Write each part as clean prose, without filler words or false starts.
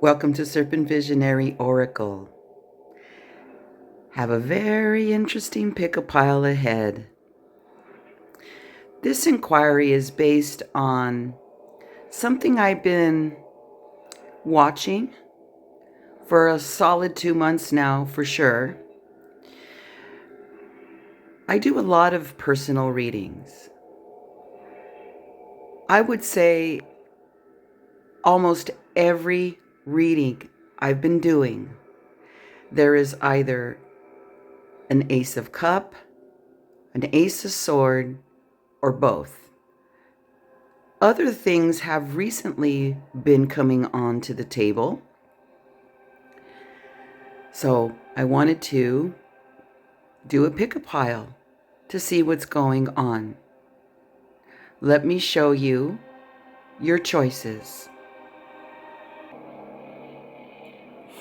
Welcome to Serpent Visionary Oracle. Have a very interesting pick-a-pile ahead. This inquiry is based on something I've been watching for a solid 2 months now, for sure. I do a lot of personal readings. I would say almost every reading I've been doing, there is either an Ace of Cup, an Ace of Sword, or both. Other things have recently been coming onto the table. So I wanted to do a pick-a-pile to see what's going on. Let me show you your choices.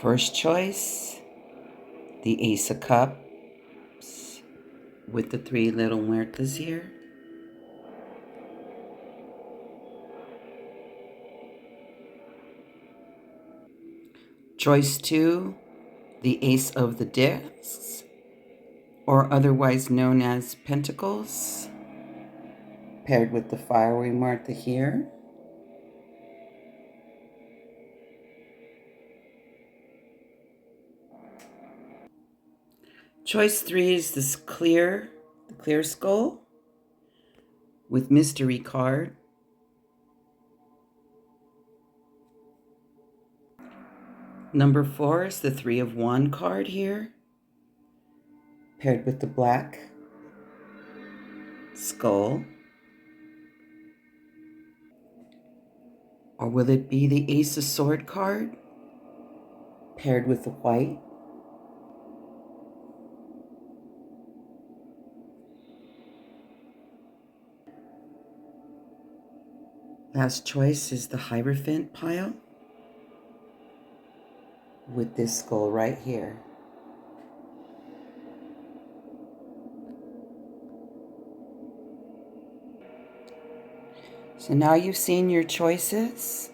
First choice, the Ace of Cups with the 3 little muertas here. Choice 2, the Ace of the Discs, or otherwise known as Pentacles, paired with the fiery Martha here. Choice 3 is this the clear skull with mystery card. Number 4 is the 3 of Wands card here, paired with the black skull. Or will it be the Ace of Sword card, paired with the white? Last choice is the Hierophant pile with this skull right here. So now you've seen your choices.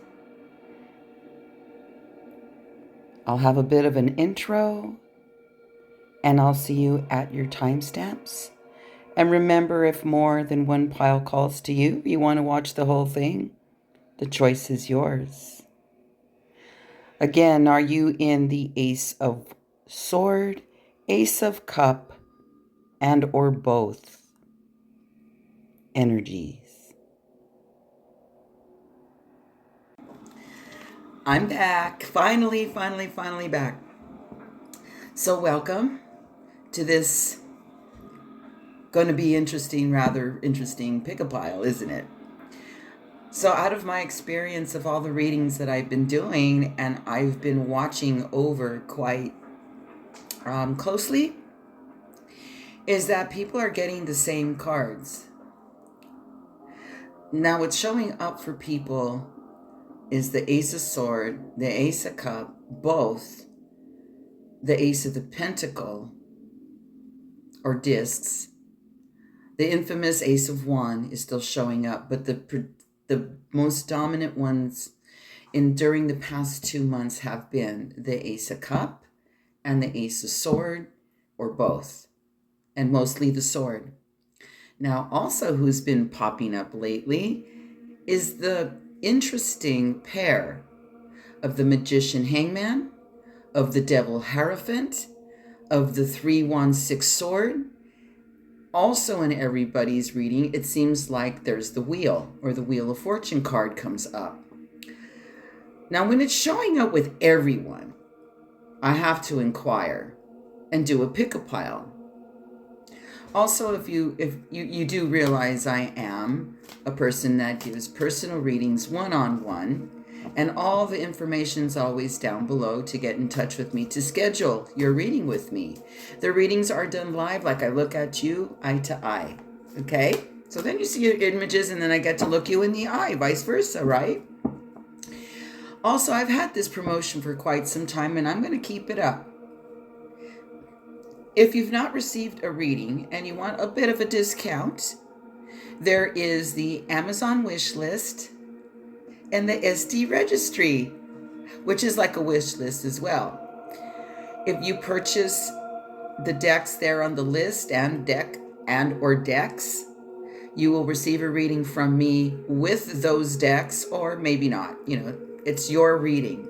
I'll have a bit of an intro, and I'll see you at your timestamps. And remember, if more than one pile calls to you, you want to watch the whole thing, the choice is yours. Again, are you in the Ace of Sword, Ace of Cup, and or both energies? I'm back. Finally back. So welcome to this going to be rather interesting pick-a-pile, isn't it? So out of my experience of all the readings that I've been doing, and I've been watching over quite closely, is that people are getting the same cards. Now what's showing up for people is the Ace of Sword, the Ace of Cup, both, the Ace of the Pentacle, or discs. The infamous Ace of Wands is still showing up, but the most dominant ones during the past 2 months have been the Ace of Cup and the Ace of Sword, or both, and mostly the Sword. Now, also who's been popping up lately is the interesting pair of the Magician Hangman, of the Devil Hierophant, of the 3 Wands 6 Sword. Also in everybody's reading, it seems like there's the Wheel, or the Wheel of Fortune card comes up. Now, when it's showing up with everyone, I have to inquire and do a pick-a-pile. Also, if you do realize I am a person that gives personal readings one-on-one, and all the information's always down below to get in touch with me to schedule your reading with me. The readings are done live, like I look at you eye to eye, okay? So then you see your images, and then I get to look you in the eye, vice versa, right? Also, I've had this promotion for quite some time, and I'm going to keep it up. If you've not received a reading and you want a bit of a discount, there is the Amazon wishlist and the ESTY Registry. which is like a wish list as well. If you purchase the decks there on the list and or decks, you will receive a reading from me with those decks, or maybe not. It's your reading.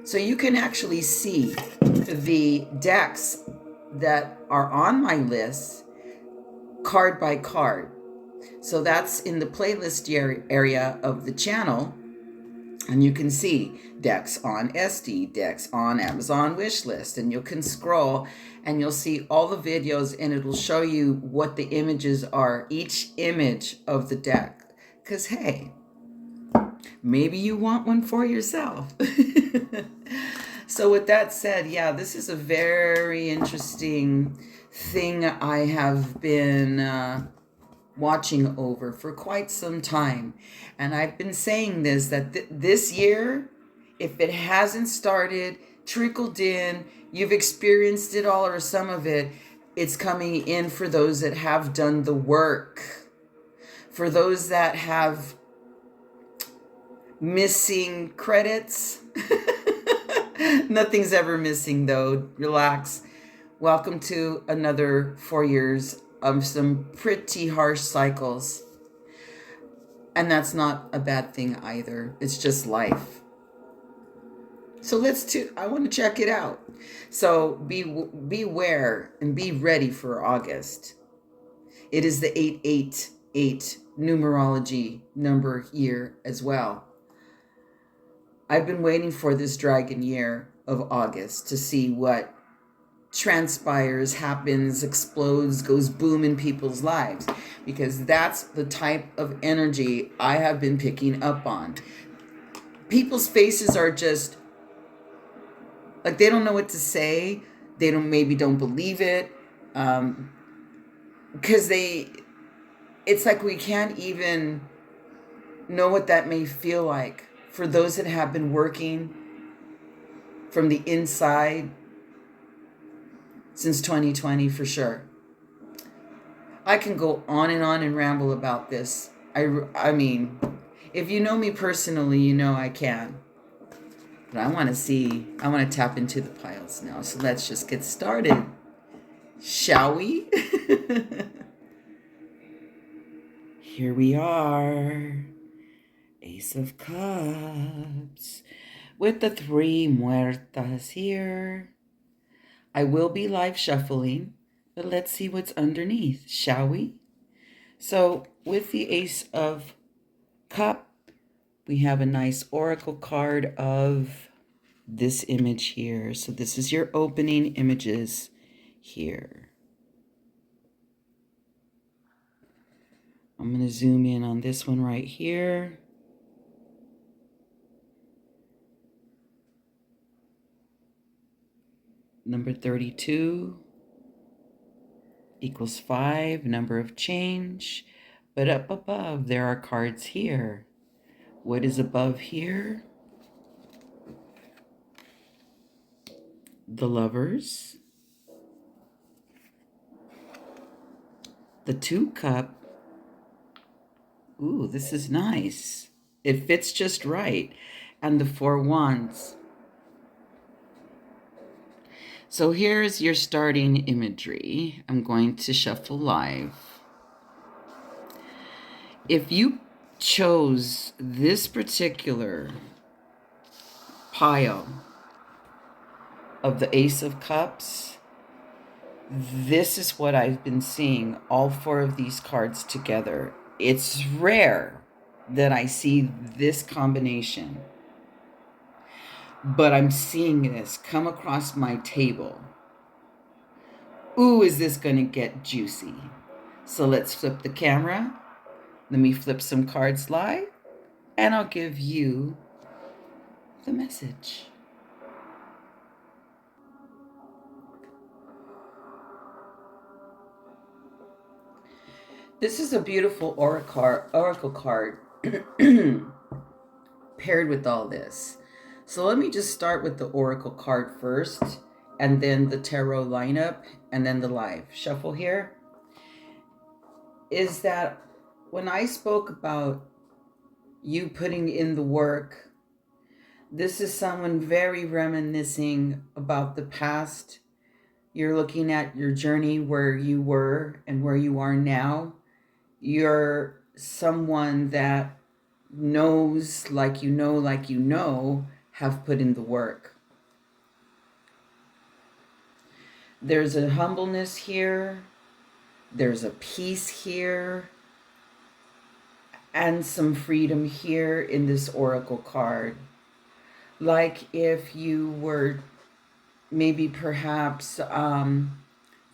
So you can actually see the decks that are on my list card by card. So that's in the playlist area of the channel. And you can see decks on ESTY, decks on Amazon wishlist, and you can scroll and you'll see all the videos, and it'll show you what the images are, each image of the deck. Because, hey, maybe you want one for yourself. So with that said, yeah, this is a very interesting thing I have been watching over for quite some time. And I've been saying this, that this year, if it hasn't started, trickled in, you've experienced it all or some of it, it's coming in for those that have done the work. For those that have missing credits. Nothing's ever missing though. Relax. Welcome to another 4 years of some pretty harsh cycles. And that's not a bad thing either. It's just life. So I want to check it out. So beware and be ready for August. It is the 888 numerology number year as well. I've been waiting for this dragon year of August to see what transpires, happens, explodes, goes boom in people's lives, because that's the type of energy I have been picking up on. People's faces are just like they don't know what to say. They don't believe it, because it's like we can't even know what that may feel like for those that have been working from the inside since 2020 for sure. I can go on and ramble about this. I mean, if you know me personally, you know I can. But I want to tap into the piles now. So let's just get started. Shall we? Here we are. Ace of Cups with the 3 muertas here. I will be live shuffling, but let's see what's underneath, shall we? So with the Ace of Cup, we have a nice oracle card of this image here. So this is your opening images here. I'm going to zoom in on this one right here. Number 32 equals 5, number of change. But up above, there are cards here. What is above here? The Lovers. The 2 cup. Ooh, this is nice. It fits just right. And the 4 wands. So here's your starting imagery. I'm going to shuffle live. If you chose this particular pile of the Ace of Cups, this is what I've been seeing, all 4 of these cards together. It's rare that I see this combination, but I'm seeing this come across my table. Ooh, is this going to get juicy? So let's flip the camera. Let me flip some cards live, and I'll give you the message. This is a beautiful oracle card paired with all this. So let me just start with the oracle card first, and then the tarot lineup, and then the live shuffle here. Is that when I spoke about you putting in the work, This is someone very reminiscing about the past. You're looking at your journey where you were and where you are now. You're someone that knows, like you know, have put in the work. There's a humbleness here. There's a peace here. And some freedom here in this oracle card. Like if you were maybe perhaps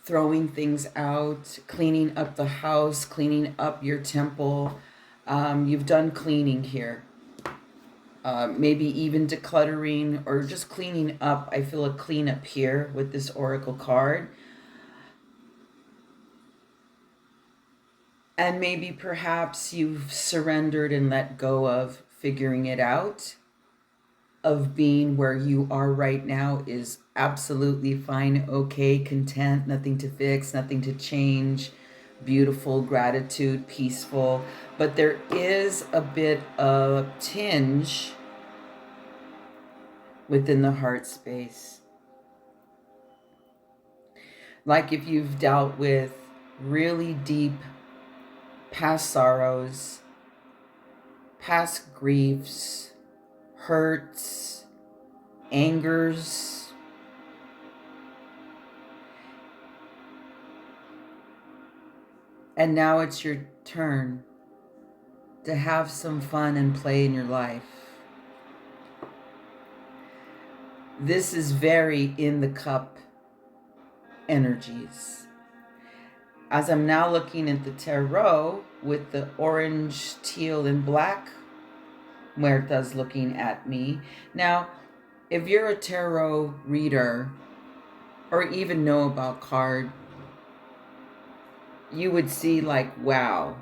throwing things out, cleaning up the house, cleaning up your temple. You've done cleaning here. Maybe even decluttering or just cleaning up. I feel a cleanup here with this oracle card. And maybe perhaps you've surrendered and let go of figuring it out, of being where you are right now is absolutely fine, okay, content, nothing to fix, nothing to change, beautiful, gratitude, peaceful. But there is a bit of tinge within the heart space. Like if you've dealt with really deep past sorrows, past griefs, hurts, angers, and now it's your turn to have some fun and play in your life. This is very in the cup energies. As I'm now looking at the tarot with the orange, teal, and black, Muerta's looking at me. Now, if you're a tarot reader or even know about card, you would see like, wow,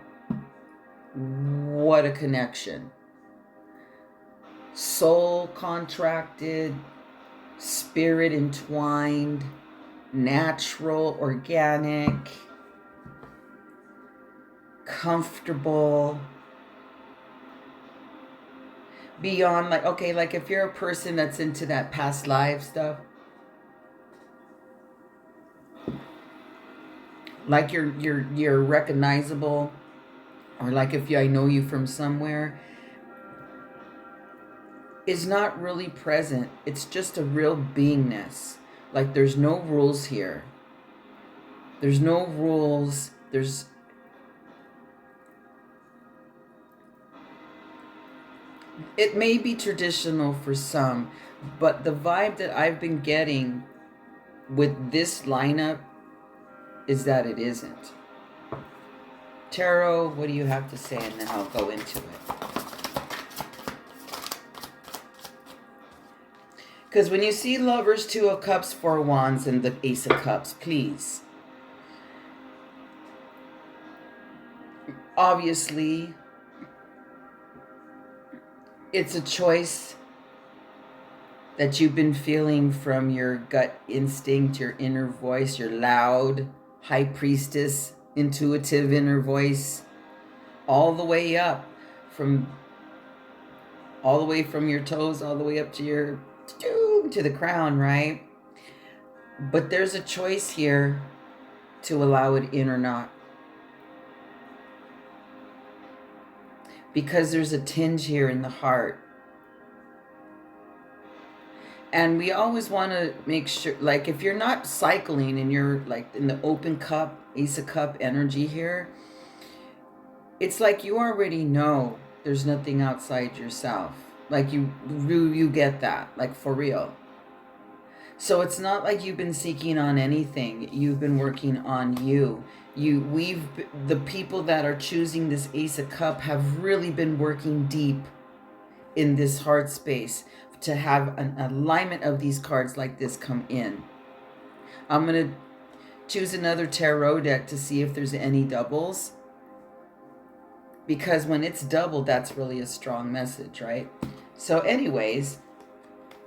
what a connection. Soul contracted, spirit entwined, natural, organic, comfortable, beyond like, okay, like if you're a person that's into that past life stuff, like you're recognizable, or like if I know you from somewhere, is not really present. It's just a real beingness. Like there's no rules here. There's no rules. It may be traditional for some, but the vibe that I've been getting with this lineup is that it isn't. Tarot, what do you have to say? And then I'll go into it. Because when you see Lovers, Two of Cups, Four of Wands, and the Ace of Cups, please. Obviously, it's a choice that you've been feeling from your gut instinct, your inner voice, your loud, high priestess, intuitive inner voice, all the way up from your toes, all the way up to the crown, right? But there's a choice here to allow it in or not. Because there's a tinge here in the heart. And we always want to make sure, like if you're not cycling and you're like in the open cup, Ace of Cup energy here, it's like you already know there's nothing outside yourself. Like you get that, like for real. So it's not like you've been seeking on anything. You've been working on you. The people that are choosing this Ace of Cup have really been working deep in this heart space to have an alignment of these cards like this come in. I'm going to choose another tarot deck to see if there's any doubles. Because when it's doubled, that's really a strong message, right? So anyways,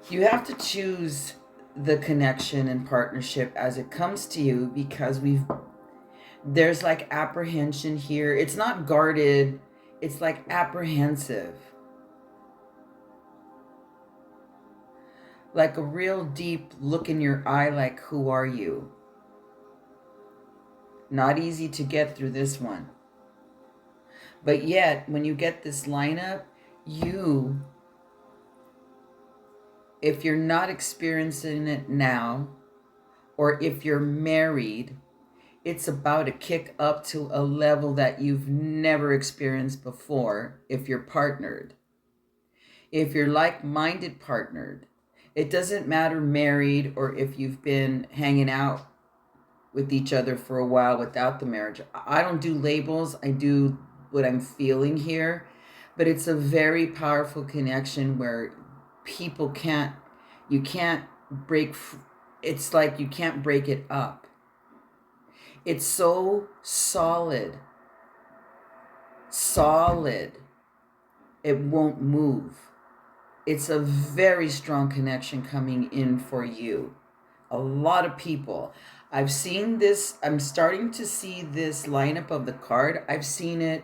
you have to choose the connection and partnership as it comes to you, because there's like apprehension here. It's not guarded. It's like apprehensive. like a real deep look in your eye, like, who are you? Not easy to get through this one. But yet, when you get this lineup, you, if you're not experiencing it now, or if you're married, it's about to kick up to a level that you've never experienced before if you're partnered. If you're like-minded partnered, it doesn't matter married or if you've been hanging out with each other for a while without the marriage. I don't do labels. I do what I'm feeling here. But it's a very powerful connection where people you can't break, it's like you can't break it up. It's so solid, it won't move. It's a very strong connection coming in for you. A lot of people. I've seen this, I'm starting to see this lineup of the card. I've seen it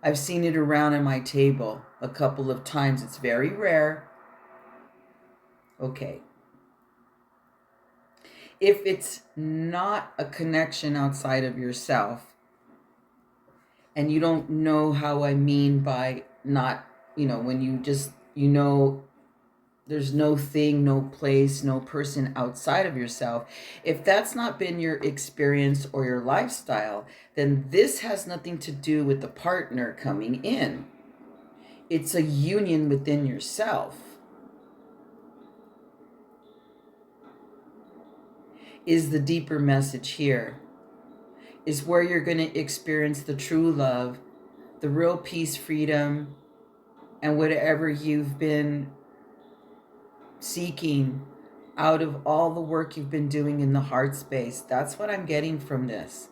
around on my table a couple of times. It's very rare. Okay. If it's not a connection outside of yourself, and you don't know how I mean by not, when you just, there's no thing, no place, no person outside of yourself. If that's not been your experience or your lifestyle, then this has nothing to do with the partner coming in. It's a union within yourself. Is the deeper message here. Is where you're going to experience the true love, the real peace, freedom, and whatever you've been seeking out of all the work you've been doing in the heart space. That's what I'm getting from this.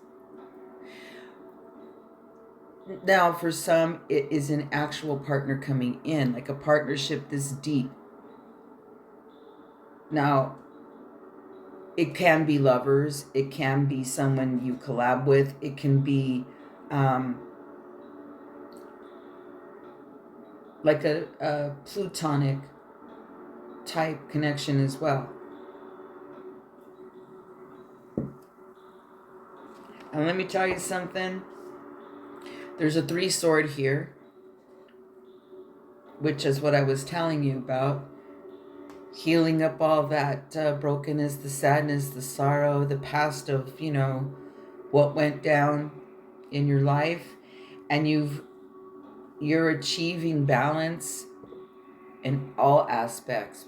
Now, for some, it is an actual partner coming in, like a partnership this deep. Now, it can be lovers. It can be someone you collab with. It can be like a plutonic type connection as well. And let me tell you something. There's a 3 sword here, which is what I was telling you about. Healing up all that brokenness, the sadness, the sorrow, the past of, what went down in your life. And you're achieving balance in all aspects.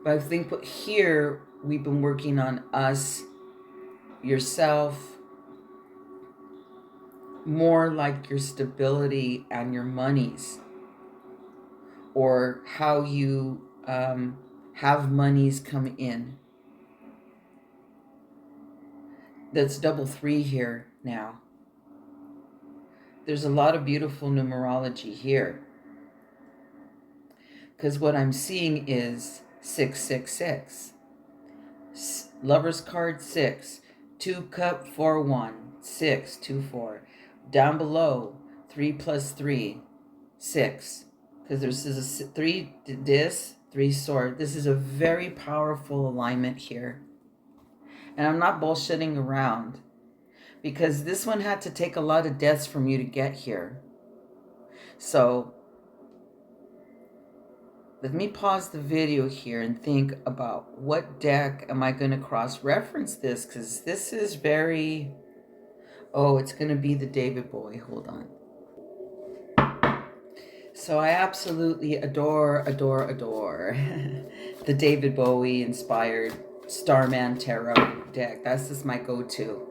But I think here we've been working on us, yourself, more like your stability and your monies, or how you have monies come in. That's double 3 here now. There's a lot of beautiful numerology here. Because what I'm seeing is 666. Lover's card 6. 2 cup 4 1. 6 2 4. Down below 3 plus 3 6. Because this is a 3 disc, 3 sword. This is a very powerful alignment here. And I'm not bullshitting around, because this one had to take a lot of deaths from you to get here. So let me pause the video here and think about what deck am I going to cross-reference this, because this is very... Oh, it's going to be the David Bowie. Hold on. So I absolutely adore the David Bowie inspired Starman Tarot deck. That's just my go-to.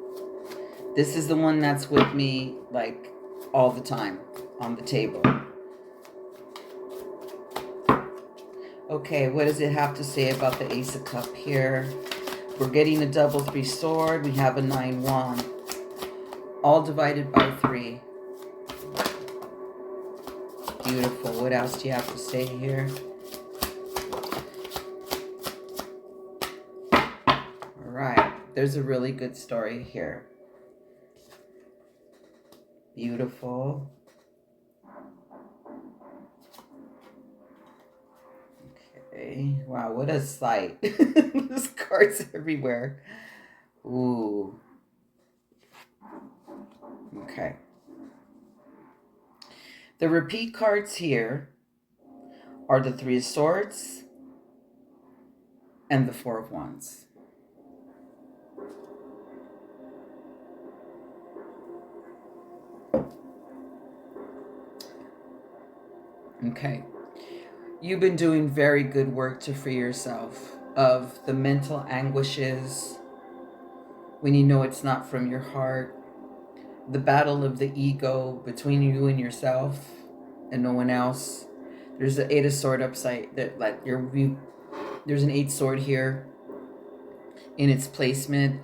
This is the one that's with me like all the time on the table. Okay, what does it have to say about the Ace of Cups here? We're getting a double 3 sword. We have a 9 wand. All divided by 3. Beautiful. What else do you have to say here? All right. There's a really good story here. Beautiful. Okay. Wow, what a sight. There's cards everywhere. Ooh. Okay. The repeat cards here are the Three of Swords and the Four of Wands. Okay. You've been doing very good work to free yourself of the mental anguishes when you know it's not from your heart, the battle of the ego between you and yourself and no one else. There's the Eight of Sword upside that, like, there's an Eight Sword here in its placement.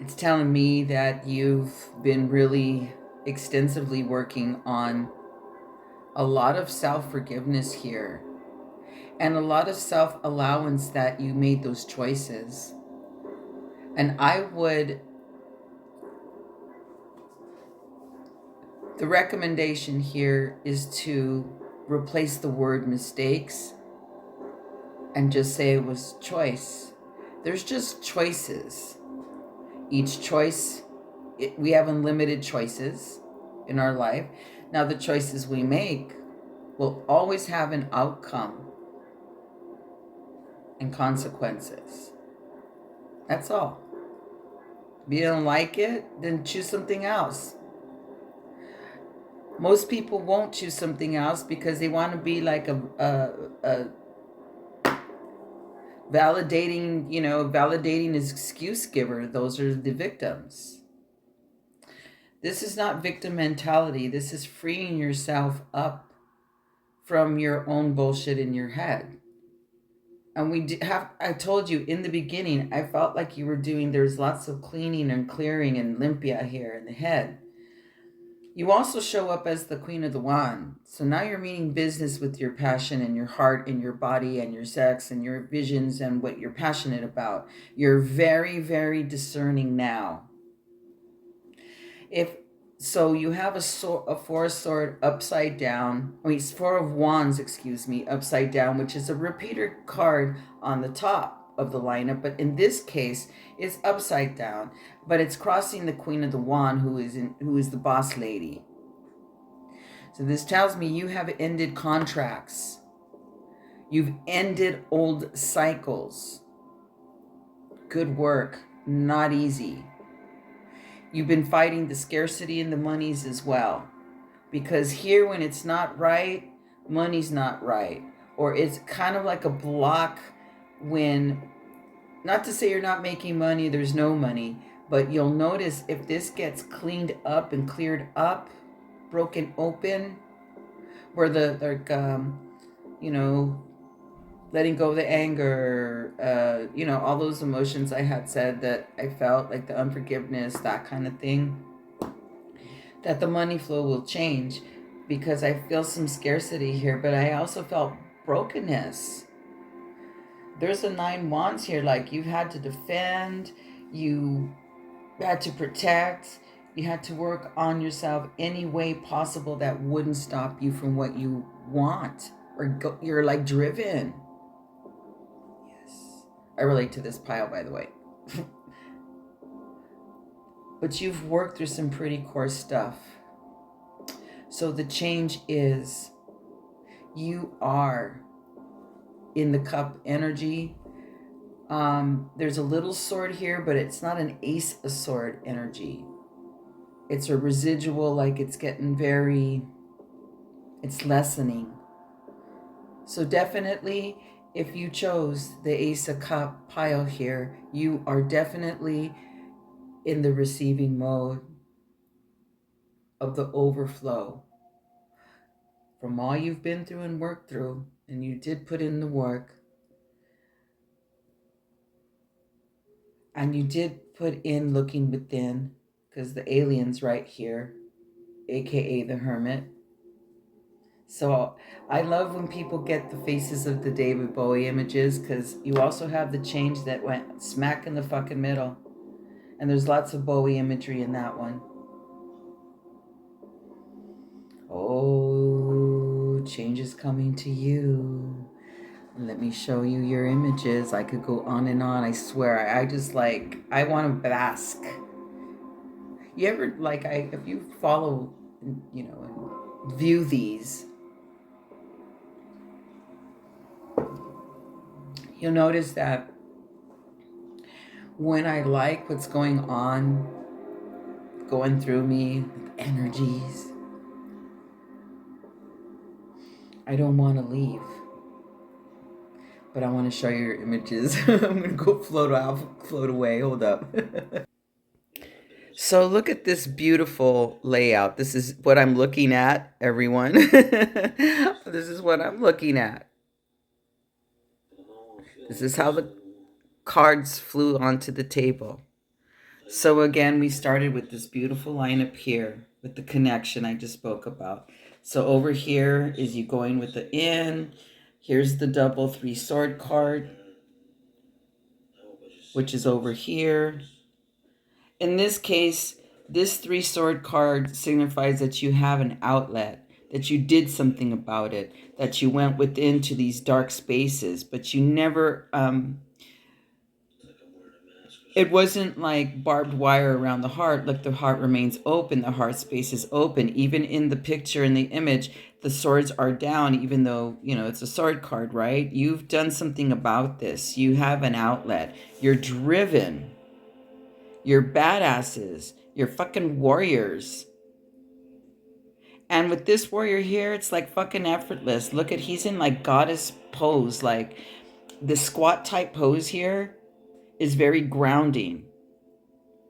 It's telling me that you've been really extensively working on a lot of self-forgiveness here and a lot of self-allowance that you made those choices. And the recommendation here is to replace the word mistakes and just say it was choice. There's just choices. Each choice, we have unlimited choices in our life. Now, the choices we make will always have an outcome and consequences. That's all. If you don't like it, then choose something else. Most people won't choose something else because they want to be like a validating excuse giver. Those are the victims. This is not victim mentality. This is freeing yourself up from your own bullshit in your head. And I told you in the beginning, I felt like you were there's lots of cleaning and clearing and limpia here in the head. You also show up as the Queen of the Wand. So now you're meaning business with your passion and your heart and your body and your sex and your visions and what you're passionate about. You're very, very discerning now. So you have a Four of Swords upside down. Four of Wands, upside down, which is a repeater card on the top of the lineup. But in this case, it's upside down. But it's crossing the Queen of the Wand, who is the boss lady. So this tells me you have ended contracts. You've ended old cycles. Good work. Not easy. You've been fighting the scarcity in the monies as well. Because here, when it's not right, money's not right. Or it's kind of like a block when, not to say you're not making money, there's no money, but you'll notice if this gets cleaned up and cleared up, broken open, where letting go of the anger, all those emotions I had said that I felt, like the unforgiveness, that kind of thing, that the money flow will change, because I feel some scarcity here, but I also felt brokenness. There's a 9 Wands here, like you've had to defend, you had to protect, you had to work on yourself any way possible that wouldn't stop you from what you want, or you're like driven. I relate to this pile, by the way. But you've worked through some pretty core stuff. So the change is you are in the cup energy. There's a little sword here, but it's not an Ace of Sword energy. It's a residual, like it's it's lessening. So definitely, if you chose the Ace of Cup pile here, you are definitely in the receiving mode of the overflow from all you've been through and worked through, and you did put in the work, and you did put in looking within, because the alien's right here, aka the Hermit. So I love when people get the faces of the David Bowie images, because you also have the change that went smack in the fucking middle. And there's lots of Bowie imagery in that one. Oh, change is coming to you. Let me show you your images. I could go on and on. I swear. I just like, I want to bask. You ever, like, if you follow, you know, and view these, you'll notice that when I like what's going on, going through me, energies, I don't want to leave. But I want to show you your images. I'm going to go float away. Hold up. So look at this beautiful layout. This is what I'm looking at, everyone. This is what I'm looking at. This is how the cards flew onto the table. So again, we started with this beautiful line up here with the connection I just spoke about. So over here is you going with the in. Here's the double three sword card, which is over here. In this case, this three sword card signifies that you have an outlet, that you did something about it, that you went within to these dark spaces, but you never, it wasn't like barbed wire around the heart. Like, the heart remains open, the heart space is open. Even in the picture, in the image, the swords are down, even though, you know, it's a sword card, right? You've done something about this. You have an outlet. You're driven. You're badasses. You're fucking warriors. And with this warrior here, it's like fucking effortless. Look at, he's in like goddess pose. Like, the squat type pose here is very grounding.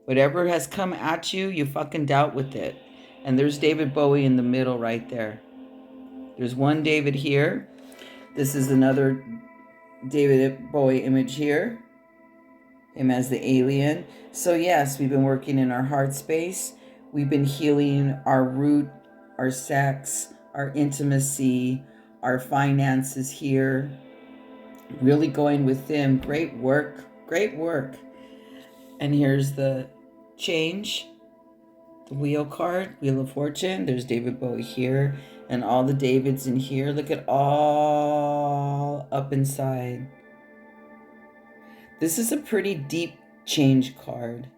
Whatever has come at you, you fucking dealt with it. And there's David Bowie in the middle right there. There's one David here. This is another David Bowie image here. Him as the alien. So yes, we've been working in our heart space. We've been healing our root, our sex, our intimacy, our finances here. Really going within. Great work. Great work. And here's the change. The wheel card, Wheel of Fortune. There's David Bowie here. And all the Davids in here. Look at all up inside. This is a pretty deep change card.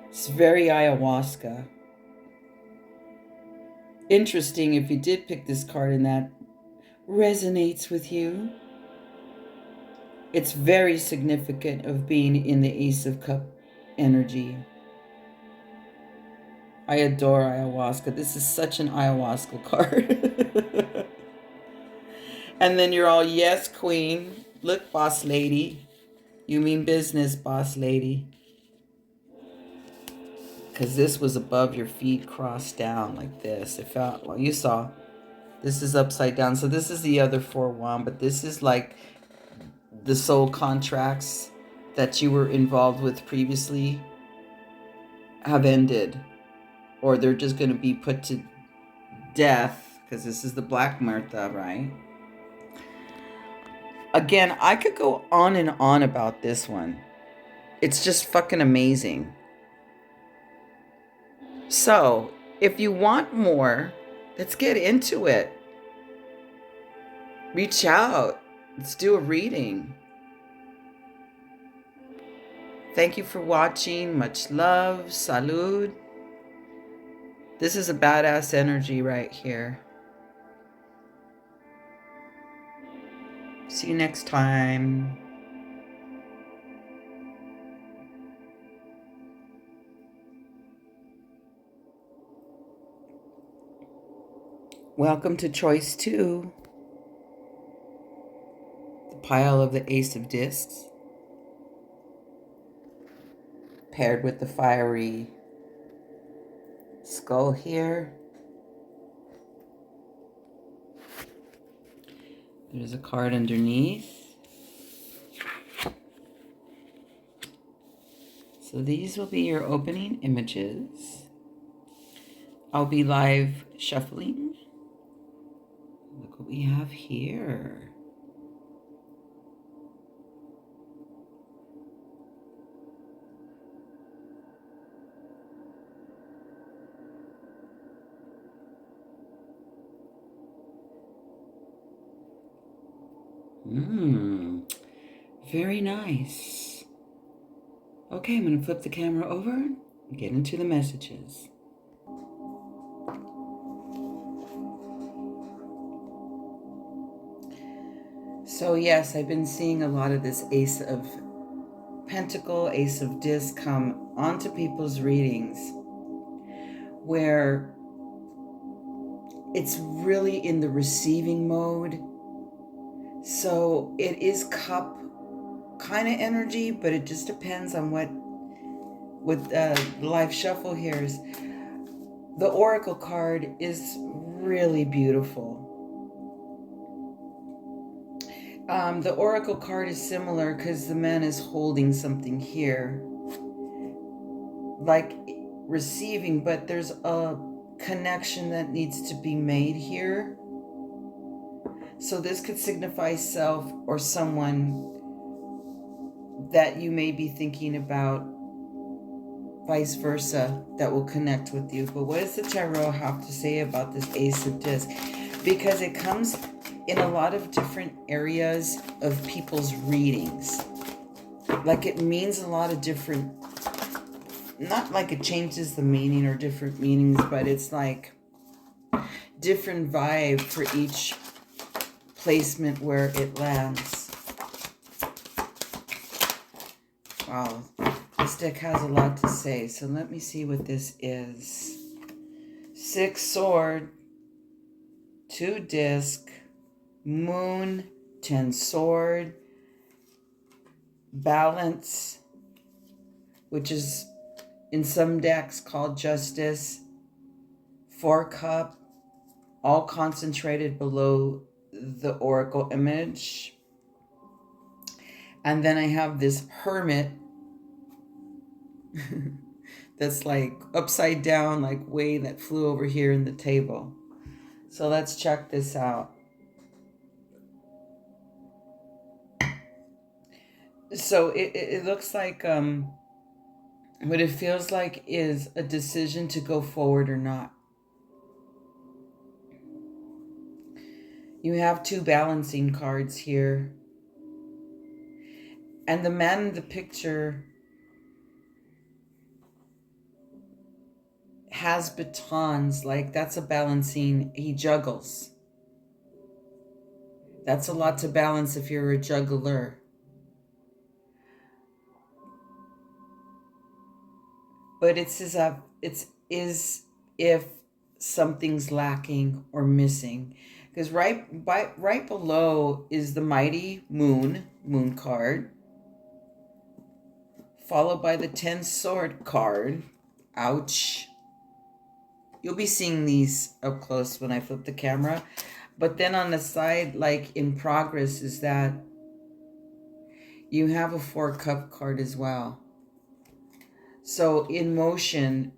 It's very ayahuasca. Interesting if you did pick this card and that resonates with you. It's very significant of being in the Ace of Cup energy. I adore ayahuasca. This is such an ayahuasca card. And then you're all, yes, queen. Look, boss lady. You mean business, boss lady. Because this was above your feet, crossed down like this. It felt, well, you saw. This is upside down. So this is the other 4-1, but this is like the soul contracts that you were involved with previously have ended. Or they're just going to be put to death, because this is the Black Martha, right? Again, I could go on and on about this one. It's just fucking amazing. So, if you want more, let's get into it. Reach out. Let's do a reading. Thank you for watching. Much love. Salud. This is a badass energy right here. See you next time. Welcome to Choice 2. The pile of the Ace of Discs, paired with the fiery skull here. There's a card underneath. So these will be your opening images. I'll be live shuffling. Look what we have here. Very nice. Okay, I'm going to flip the camera over and get into the messages. So yes, I've been seeing a lot of this Ace of Pentacle, Ace of Disc come onto people's readings where it's really in the receiving mode. So it is cup kind of energy, but it just depends on what the live shuffle here is. The Oracle card is really beautiful. The Oracle card is similar because the man is holding something here, like receiving, but there's a connection that needs to be made here. So this could signify self or someone that you may be thinking about, vice versa, that will connect with you. But what does the tarot have to say about this Ace of Discs? Because it comes in a lot of different areas of people's readings. Like it means a lot of different, not like it changes the meaning or different meanings, but it's like different vibe for each placement where it lands. Wow, this deck has a lot to say, so let me see what this is. 6 sword, 2 disc, moon, 10 sword, balance, which is in some decks called justice, 4 cup, all concentrated below the oracle image. And then I have this hermit that's like upside down, like way that flew over here in the table. So let's check this out. So it looks like what it feels like is a decision to go forward or not. You have 2 balancing cards here. And the man in the picture has batons, like that's a balancing, he juggles. That's a lot to balance if you're a juggler. But it's as if something's lacking or missing. Because right below is the mighty moon card, followed by the 10 sword card. Ouch. You'll be seeing these up close when I flip the camera. But then on the side, like in progress, is that you have a 4 cup card as well. So in motion,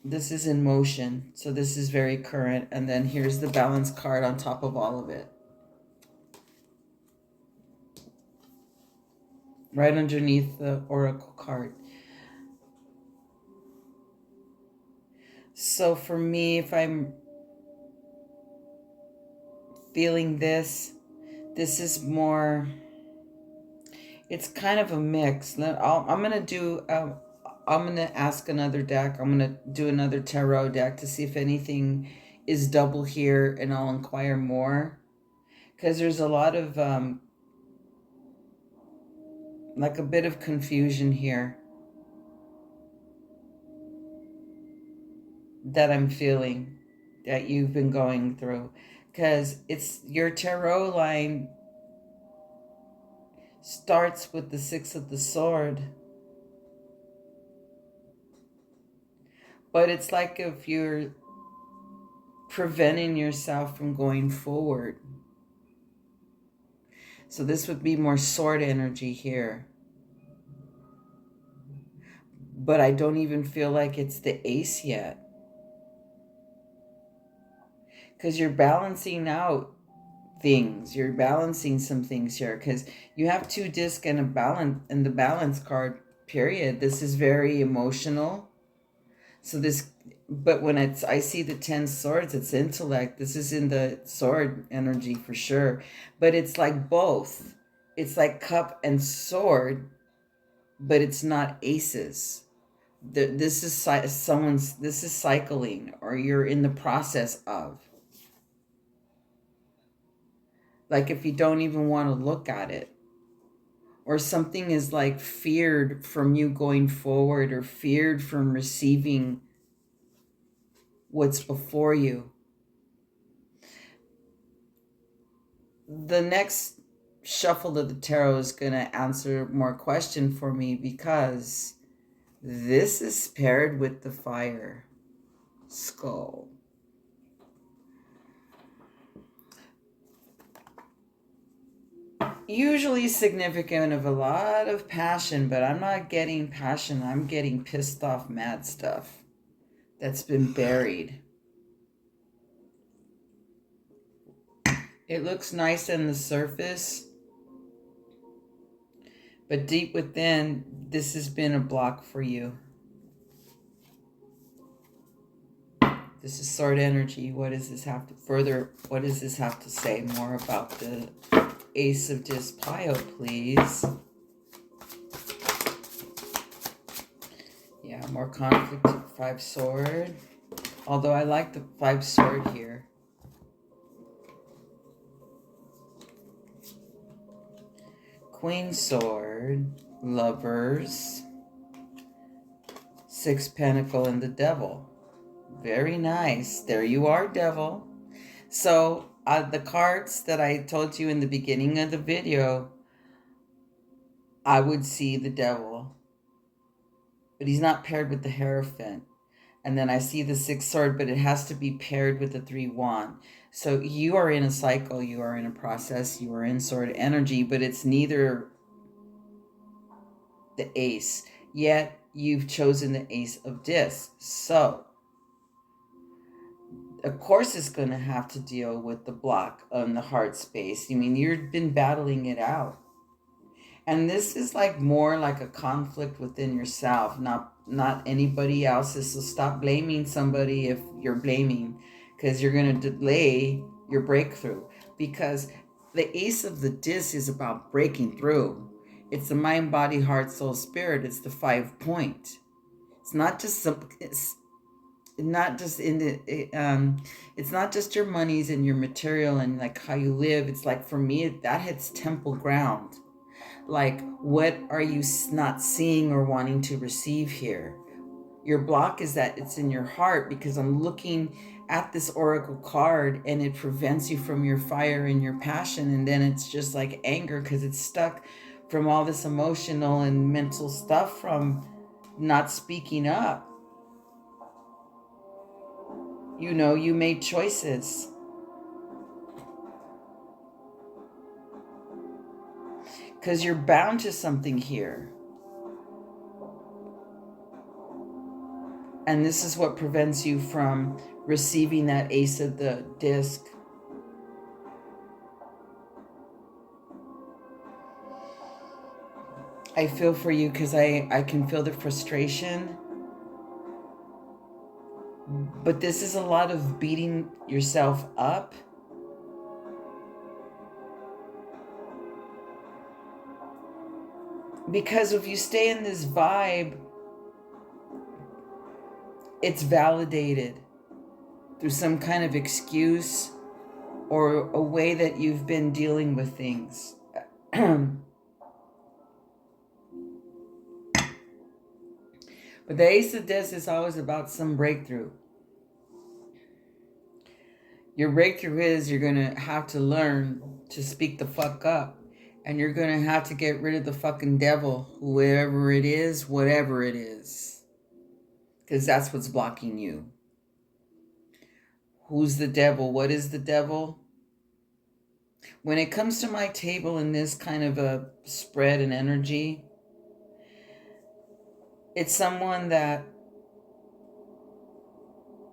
this is in motion. So this is very current. And then here's the balance card on top of all of it. Right underneath the oracle card. So for me, if I'm feeling this is more, it's kind of a mix. I'm going to ask another deck. I'm going to do another tarot deck to see if anything is double here, and I'll inquire more. Because there's a lot of, like a bit of confusion here that I'm feeling, that you've been going through. Because it's your tarot line starts with the 6 of the sword. But it's like if you're preventing yourself from going forward. So this would be more sword energy here. But I don't even feel like it's the ace yet. Because you're balancing out things. You're balancing some things here. Because you have 2 discs and a balance, and the balance card, period. This is very emotional. So this But when I see the 10 swords, it's intellect. This is in the sword energy for sure. But it's like both. It's like cup and sword, but it's not aces. This is this is cycling, or you're in the process of. Like if you don't even want to look at it. Or something is like feared from you going forward, or feared from receiving what's before you. The next shuffle of the tarot is going to answer more question for me, because this is paired with the fire skull. Usually significant of a lot of passion, but I'm not getting passion. I'm getting pissed off mad stuff that's been buried. It looks nice on the surface, but deep within, this has been a block for you. This is sword energy. What does this have to what does this have to say more about the Ace of Displio, please? Yeah, more conflict. 5 sword. Although I like the 5 sword here. Queen sword. Lovers. 6 pentacle and the devil. Very nice. There you are, devil. So the cards that I told you in the beginning of the video, I would see the devil, but he's not paired with the Hierophant. And then I see the 6 sword, but it has to be paired with the 3 wand. So you are in a cycle, you are in a process, you are in sword energy, but it's neither the ace. Yet you've chosen the Ace of Discs. So of course it's going to have to deal with the block on the heart space. I mean, you've been battling it out. And this is like more like a conflict within yourself, not anybody else's. So stop blaming somebody if you're blaming, because you're going to delay your breakthrough. Because the Ace of the Disc is about breaking through. It's the mind, body, heart, soul, spirit. It's the 5 point. It's not just some. It's not just in the. It's not just your monies and your material and like how you live. It's like, for me, that hits temple ground. Like, what are you not seeing or wanting to receive here? Your block is that it's in your heart, because I'm looking at this oracle card and it prevents you from your fire and your passion. And then it's just like anger, because it's stuck from all this emotional and mental stuff from not speaking up. You know, you made choices. Because you're bound to something here. And this is what prevents you from receiving that Ace of the Disc. I feel for you, because I can feel the frustration. But this is a lot of beating yourself up. Because if you stay in this vibe, it's validated through some kind of excuse or a way that you've been dealing with things. But the Ace of Discs is always about some breakthrough. Your breakthrough is you're going to have to learn to speak the fuck up. And you're going to have to get rid of the fucking devil, whoever it is, whatever it is. Because that's what's blocking you. Who's the devil? What is the devil? When it comes to my table in this kind of a spread and energy, it's someone that,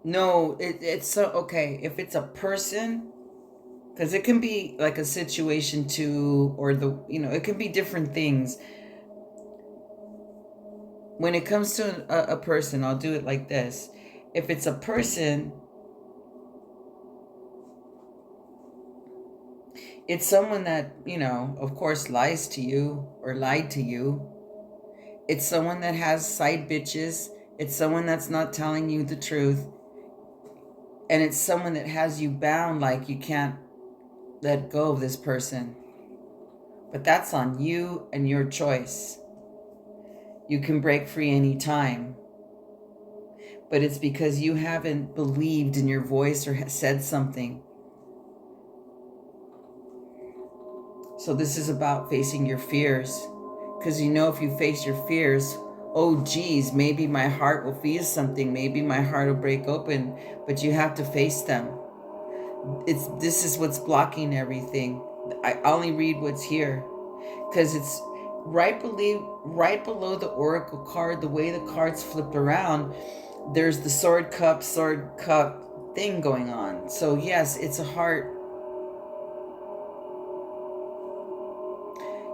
no, it's so, okay, if it's a person, because it can be like a situation too, or it can be different things. When it comes to a person, I'll do it like this. If it's a person, it's someone that, you know, of course, lies to you or lied to you. It's someone that has side bitches. It's someone that's not telling you the truth. And it's someone that has you bound, like you can't let go of this person. But that's on you and your choice. You can break free anytime. But it's because you haven't believed in your voice or said something. So this is about facing your fears. Because you know, if you face your fears, oh geez, maybe my heart will feel something. Maybe my heart will break open. But you have to face them. This is what's blocking everything. I only read what's here. Because it's right below the oracle card, the way the cards flip around, there's the sword cup thing going on. So yes, it's a heart.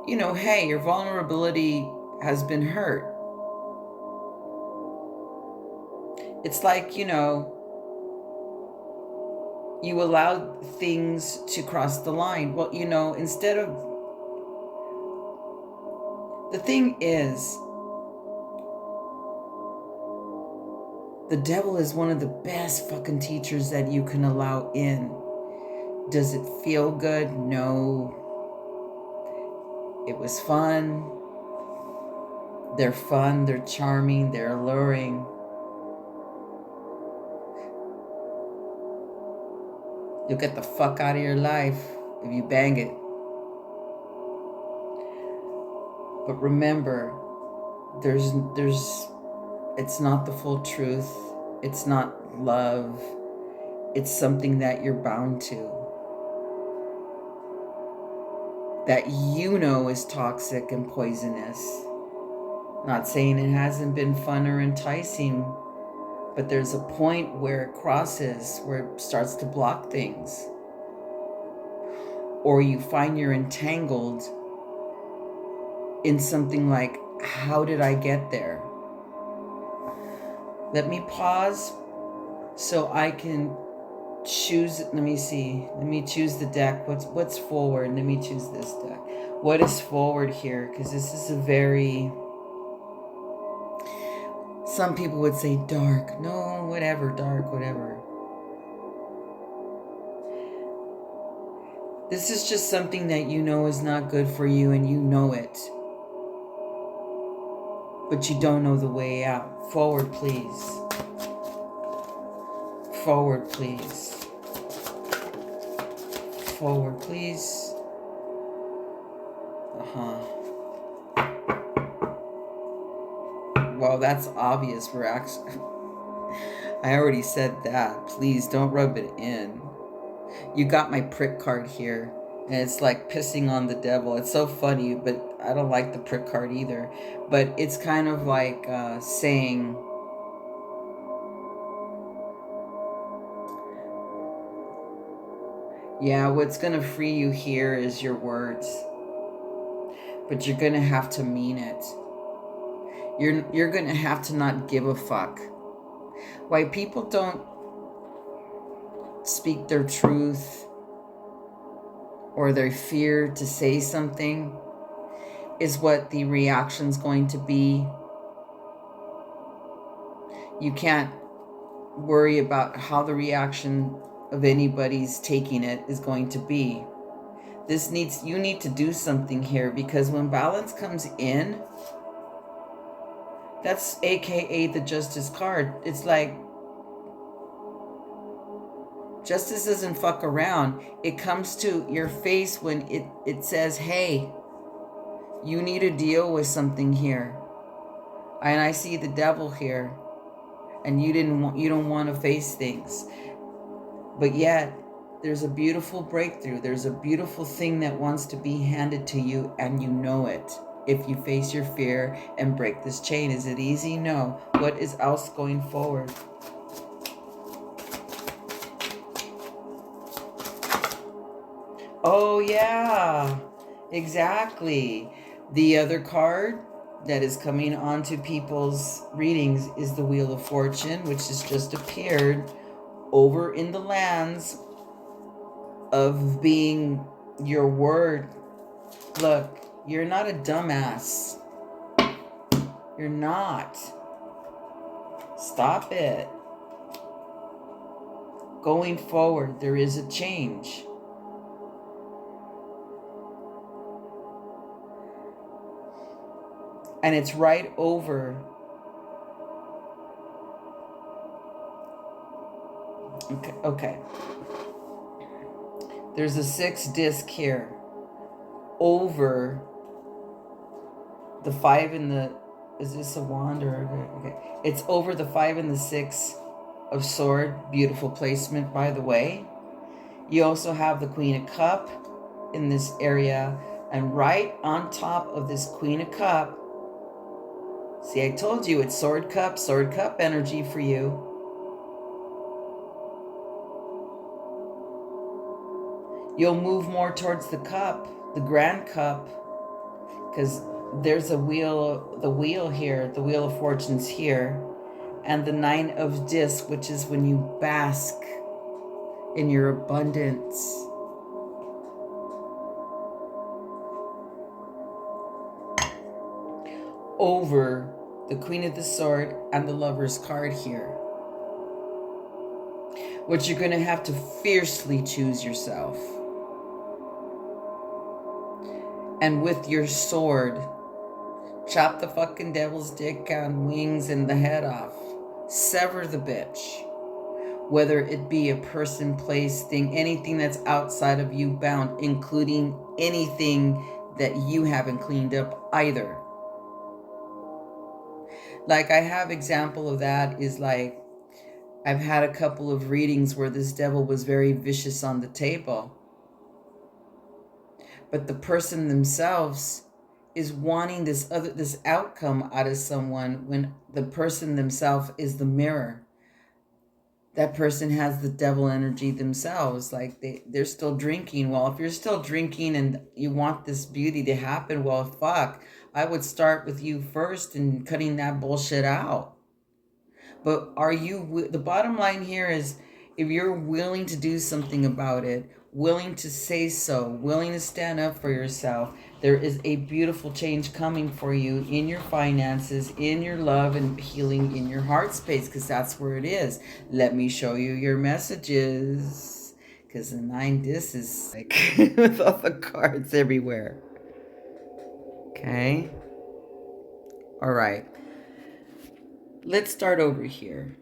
You know, hey, your vulnerability has been hurt. It's like, you know, you allowed things to cross the line. Well, you know, instead of... The thing is, the devil is one of the best fucking teachers that you can allow in. Does it feel good? No. It was fun. They're fun, they're charming, they're alluring. You'll get the fuck out of your life if you bang it. But remember, it's not the full truth. It's not love. It's something that you're bound to. That you know is toxic and poisonous. Not saying it hasn't been fun or enticing, but there's a point where it crosses, where it starts to block things. Or you find you're entangled in something like, how did I get there? Let me pause so I can choose. Let me see. Let me choose the deck. What's forward? Let me choose this deck. What is forward here? Because this is a very... Some people would say dark. No, whatever, dark, whatever. This is just something that you know is not good for you, and you know it. But you don't know the way out. Forward, please. Forward, please. Forward, please. Well, that's obvious. We're actually... I already said that. Please don't rub it in. You got my prick card here. And it's like pissing on the devil. It's so funny, but I don't like the prick card either. But it's kind of like saying... Yeah, what's going to free you here is your words. But you're going to have to mean it. You're going to have to not give a fuck. Why people don't speak their truth or their fear to say something is what the reaction's going to be. You can't worry about how the reaction of anybody's taking it is going to be. You need to do something here, because when balance comes in, that's AKA the justice card. It's like, justice doesn't fuck around. It comes to your face when it says, hey, you need to deal with something here. And I see the devil here. And you don't want to face things. But yet, there's a beautiful breakthrough. There's a beautiful thing that wants to be handed to you, and you know it. If you face your fear and break this chain. Is it easy? No. What is else going forward? Oh, yeah. Exactly. The other card that is coming onto people's readings is the Wheel of Fortune, which has just appeared over in the lands of being your word. Look, you're not a dumbass. You're not. Stop it. Going forward, there is a change. And it's right over. Okay. There's a 6 disc here over the 5 and the, is this a wand or, okay. It's over the 5 and the 6 of sword. Beautiful placement, by the way. You also have the Queen of Cup in this area, and right on top of this Queen of Cup, see, I told you it's sword cup energy for you. You'll move more towards the cup, the grand cup, because there's a wheel, the wheel here, the Wheel of Fortune's here, and the 9 of disc, which is when you bask in your abundance. Over the Queen of the Sword and the Lover's card here. Which you're going to have to fiercely choose yourself. And with your sword, chop the fucking devil's dick on wings and the head off. Sever the bitch. Whether it be a person, place, thing, anything that's outside of you bound, including anything that you haven't cleaned up either. Like, I have example of that is like, I've had a couple of readings where this devil was very vicious on the table. But the person themselves is wanting this outcome out of someone when the person themselves is the mirror. That person has the devil energy themselves. Like they're still drinking. Well, if you're still drinking and you want this beauty to happen, well, fuck, I would start with you first and cutting that bullshit out. But are you, the bottom line here is, if you're willing to do something about it, willing to say so, willing to stand up for yourself, there is a beautiful change coming for you in your finances, in your love, and healing in your heart space, because that's where it is. Let me show you your messages, because the 9 discs is like with all the cards everywhere. Okay. All right. Let's start over here.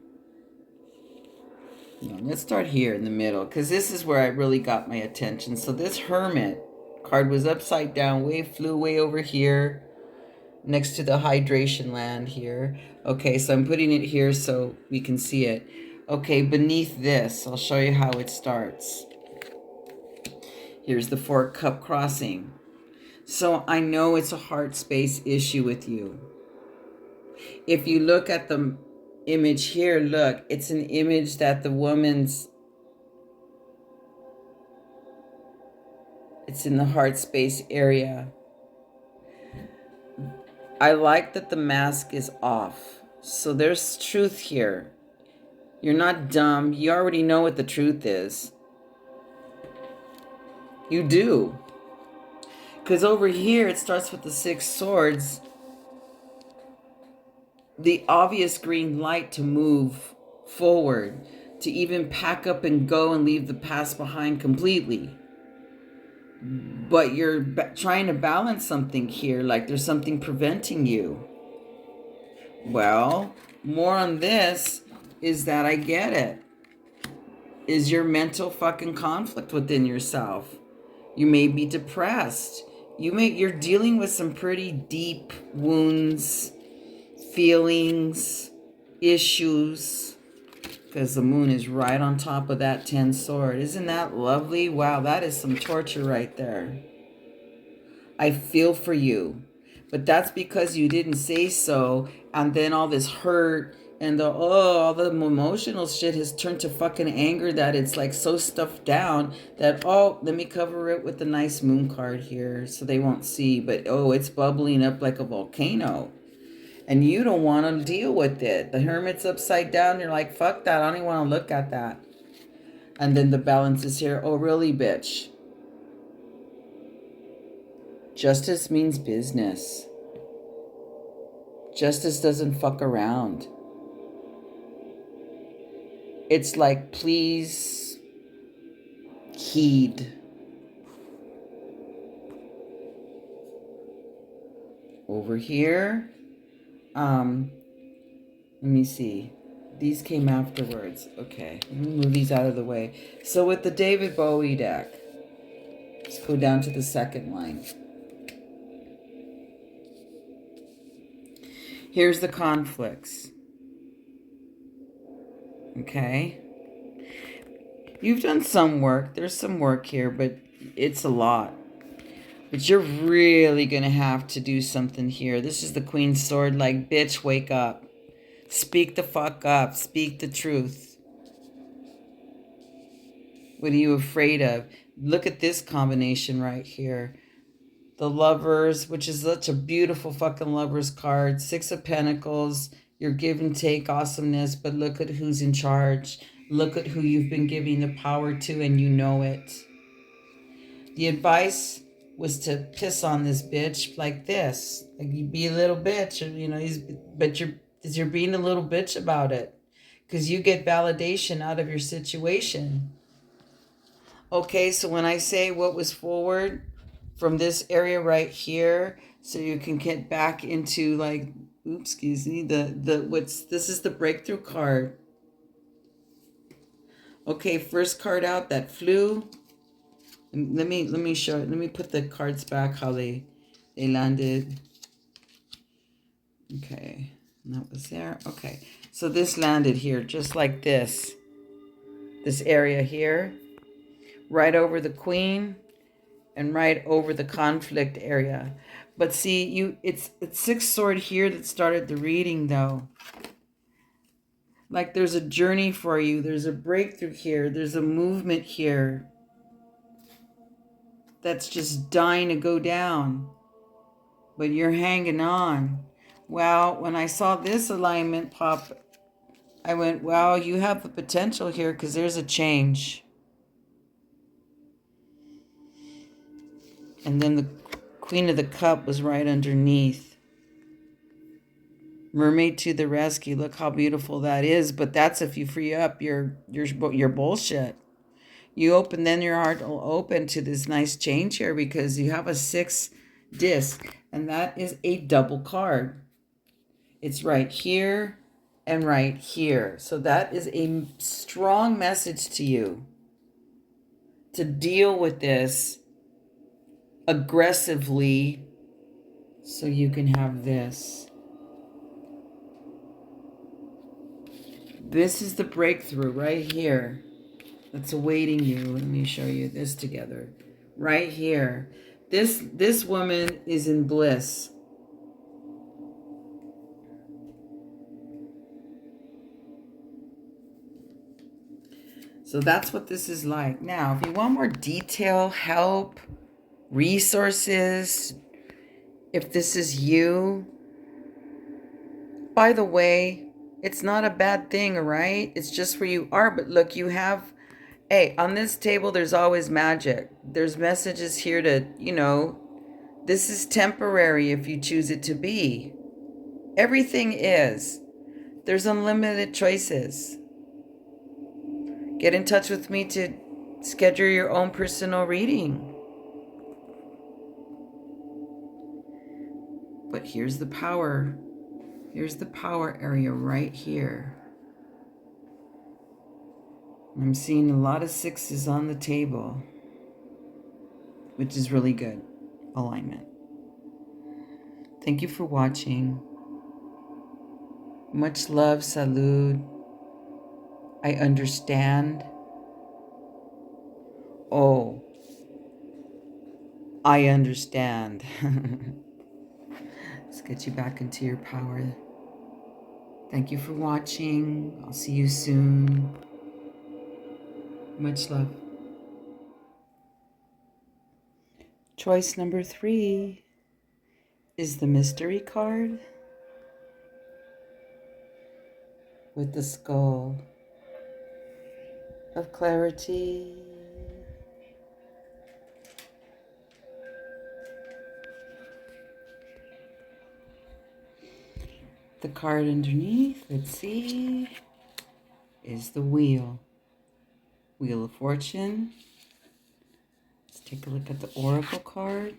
No, let's start here in the middle, because this is where I really got my attention. So this Hermit card was upside down, flew way over here next to the hydration land here. Okay, so I'm putting it here so we can see it. Okay, beneath this, I'll show you how it starts. Here's the 4 cup crossing. So I know it's a heart space issue with you. If you look at the image here, look, it's an image that the woman's, it's in the heart space area. I like that the mask is off. So there's truth here. You're not dumb. You already know what the truth is. You do. Because over here, it starts with the 6 swords. The obvious green light to move forward, to even pack up and go and leave the past behind completely. But you're trying to balance something here, like there's something preventing you. Well, more on this is that I get it. Is your mental fucking conflict within yourself. You may be depressed. You're dealing with some pretty deep wounds, feelings, issues, because the moon is right on top of that 10 sword. Isn't that lovely? Wow, that is some torture right there. I feel for you, but that's because you didn't say so, and then all this hurt And all the emotional shit has turned to fucking anger that it's like so stuffed down that, let me cover it with a nice moon card here so they won't see. But, it's bubbling up like a volcano. And you don't want to deal with it. The Hermit's upside down. You're like, fuck that. I don't even want to look at that. And then the balance is here. Oh, really, bitch? Justice means business. Justice doesn't fuck around. It's like, please heed. Over here, let me see. These came afterwards. Okay, let me move these out of the way. So with the David Bowie deck, let's go down to the second line. Here's the conflicts. Okay. You've done some work. There's some work here, but it's a lot. But you're really going to have to do something here. This is the Queen's Sword, like, bitch, wake up. Speak the fuck up. Speak the truth. What are you afraid of? Look at this combination right here. The Lovers, which is such a beautiful fucking Lovers card. Six of Pentacles, your give and take awesomeness, but look at who's in charge. Look at who you've been giving the power to, and you know it. The advice was to piss on this bitch like this. Like, you be a little bitch, but you're being a little bitch about it. Because you get validation out of your situation. Okay, so when I say what was forward from this area right here, so you can get back into, like, excuse me, this is the breakthrough card. Okay, first card out that flew. Let me show it. Let me put the cards back how they landed. Okay, and that was there. Okay, so this landed here just like this. This area here, right over the Queen and right over the conflict area. But see, it's Sixth Sword here that started the reading, though. Like, there's a journey for you. There's a breakthrough here. There's a movement here that's just dying to go down. But you're hanging on. Well, when I saw this alignment pop, I went, wow, you have the potential here because there's a change. And then the Queen of the Cup was right underneath. Mermaid to the rescue. Look how beautiful that is. But that's if you free up your bullshit. You open, then your heart will open to this nice change here because you have a 6 disc. And that is a double card. It's right here and right here. So that is a strong message to you to deal with this aggressively so you can have this. This is the breakthrough right here that's awaiting you. Let me show you this together. Right here. This woman is in bliss. So that's what this is like. Now, if you want more detail, help, resources, if this is you, by the way, it's not a bad thing, all right? It's just where you are. But look, you have, hey, on this table, there's always magic. There's messages here to, this is temporary if you choose it to be. Everything is. There's unlimited choices. Get in touch with me to schedule your own personal reading. But here's the power. Here's the power area right here. I'm seeing a lot of 6s on the table, which is really good alignment. Thank you for watching. Much love, salud. I understand. Oh, I understand. Let's get you back into your power. Thank you for watching. I'll see you soon. Much love. Choice number 3 is the mystery card with the skull of clarity. The card underneath, let's see, is the wheel. Wheel of Fortune. Let's take a look at the Oracle card.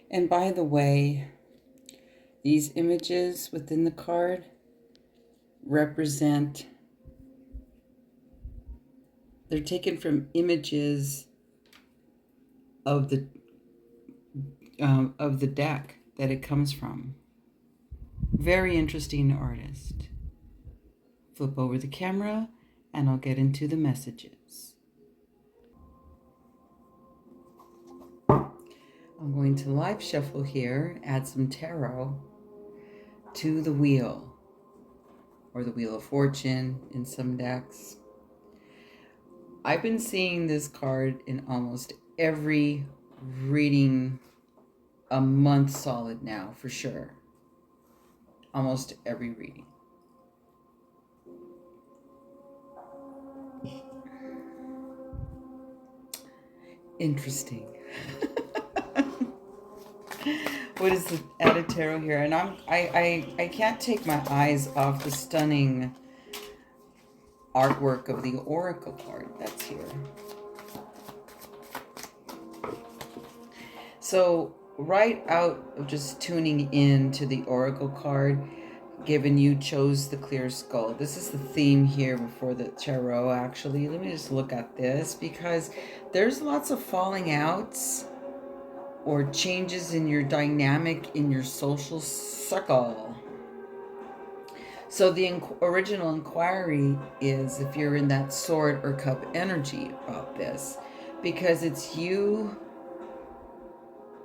And by the way, these images within the card represent, they're taken from images of the deck that it comes from. Very interesting artist. Flip over the camera and I'll get into the messages. I'm going to live shuffle here, add some tarot to the wheel, or the Wheel of Fortune in some decks. I've been seeing this card in almost every reading, a month solid now, for sure. Almost every reading. Interesting. What is the added tarot here? And I can't take my eyes off the stunning artwork of the Oracle card that's here. So right out of just tuning in to the Oracle card, given you chose the clear skull. This is the theme here before the tarot, actually. Let me just look at this, because there's lots of falling outs or changes in your dynamic in your social circle. So the original inquiry is if you're in that sword or cup energy about this, because it's you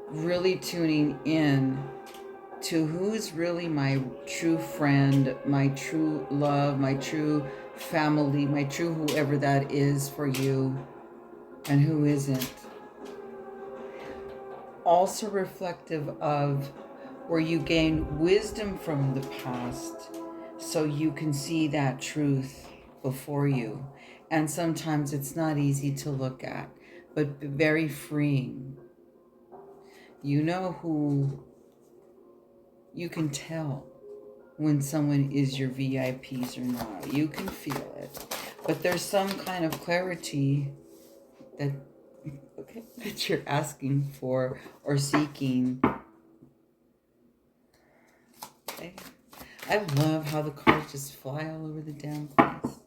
really tuning in to who's really my true friend, my true love, my true family, my true whoever that is for you, and who isn't. Also reflective of where you gain wisdom from the past so you can see that truth before you. And sometimes it's not easy to look at, but very freeing. You know who, you can tell when someone is your VIPs or not. You can feel it. But there's some kind of clarity that, okay, that you're asking for or seeking. Okay. I love how the cards just fly all over the damn place.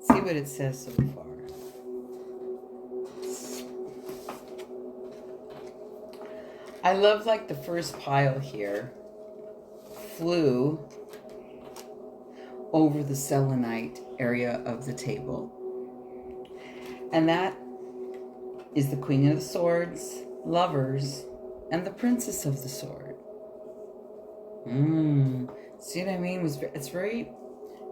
See what it says so far. I love like the first pile here flew over the selenite area of the table. And that is the Queen of the Swords, Lovers, and the Princess of the Sword. See what I mean? It's very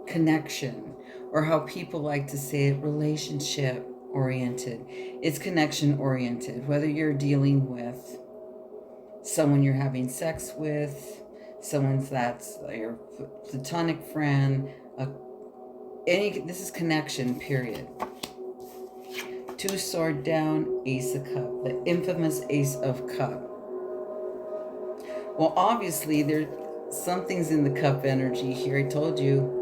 connection, or how people like to say it, relationship oriented. It's connection oriented, whether you're dealing with someone you're having sex with, someone that's your platonic friend, this is connection, period. 2 sword down, Ace of Cup, the infamous Ace of Cup. Well, obviously, there's something's in the cup energy here. I told you.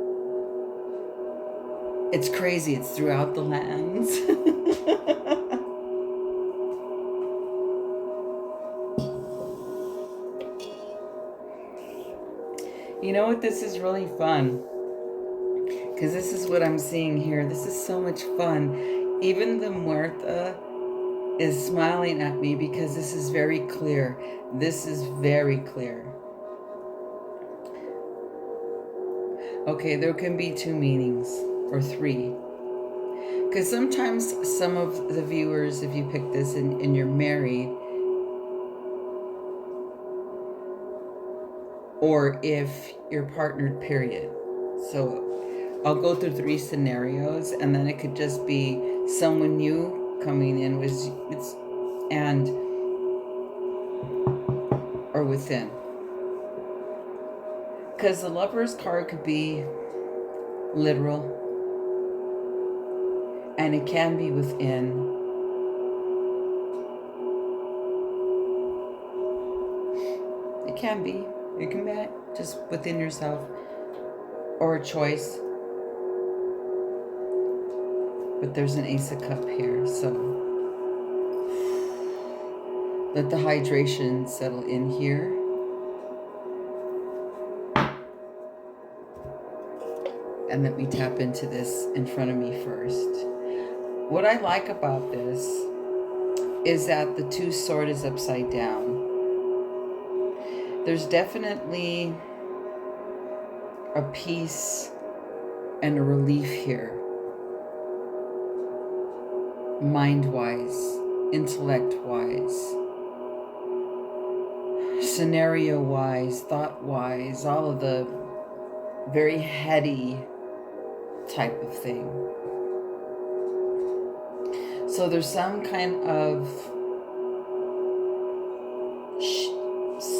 It's crazy. It's throughout the lands. You know what? This is really fun. Because this is what I'm seeing here. This is so much fun. Even the muerta is smiling at me because this is very clear. This is very clear. Okay, there can be 2 meanings, or 3. Because sometimes some of the viewers, if you pick this and you're married, or if you're partnered, period. So I'll go through 3 scenarios, and then it could just be someone new coming in and or within. Because the Lover's card could be literal, and it can be within. It can be. It can be just within yourself, or a choice. But there's an Ace of Cups here, so let the hydration settle in here. And let me tap into this in front of me first. What I like about this is that the 2 swords is upside down. There's definitely a peace and a relief here. Mind-wise, intellect-wise, scenario-wise, thought-wise, all of the very heady type of thing. So there's some kind of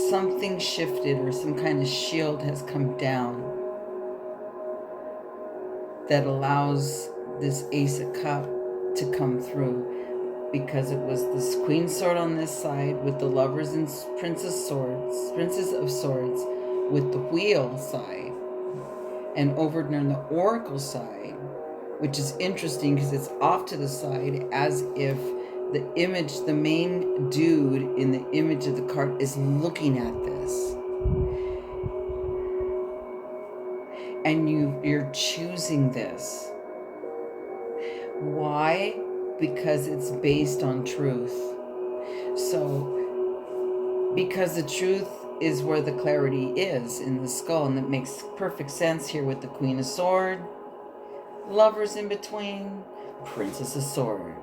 something shifted, or some kind of shield has come down that allows this Ace of Cups to come through, because it was this Queen Sword on this side with the Lovers and Princess of Swords with the Wheel side, and over on the Oracle side, which is interesting because it's off to the side, as if the image, the main dude in the image of the card is looking at this. And you're choosing this. Why? Because it's based on truth. So, because the truth is where the clarity is, in the skull, and that makes perfect sense here with the Queen of Swords, Lovers in between, Princess of Swords.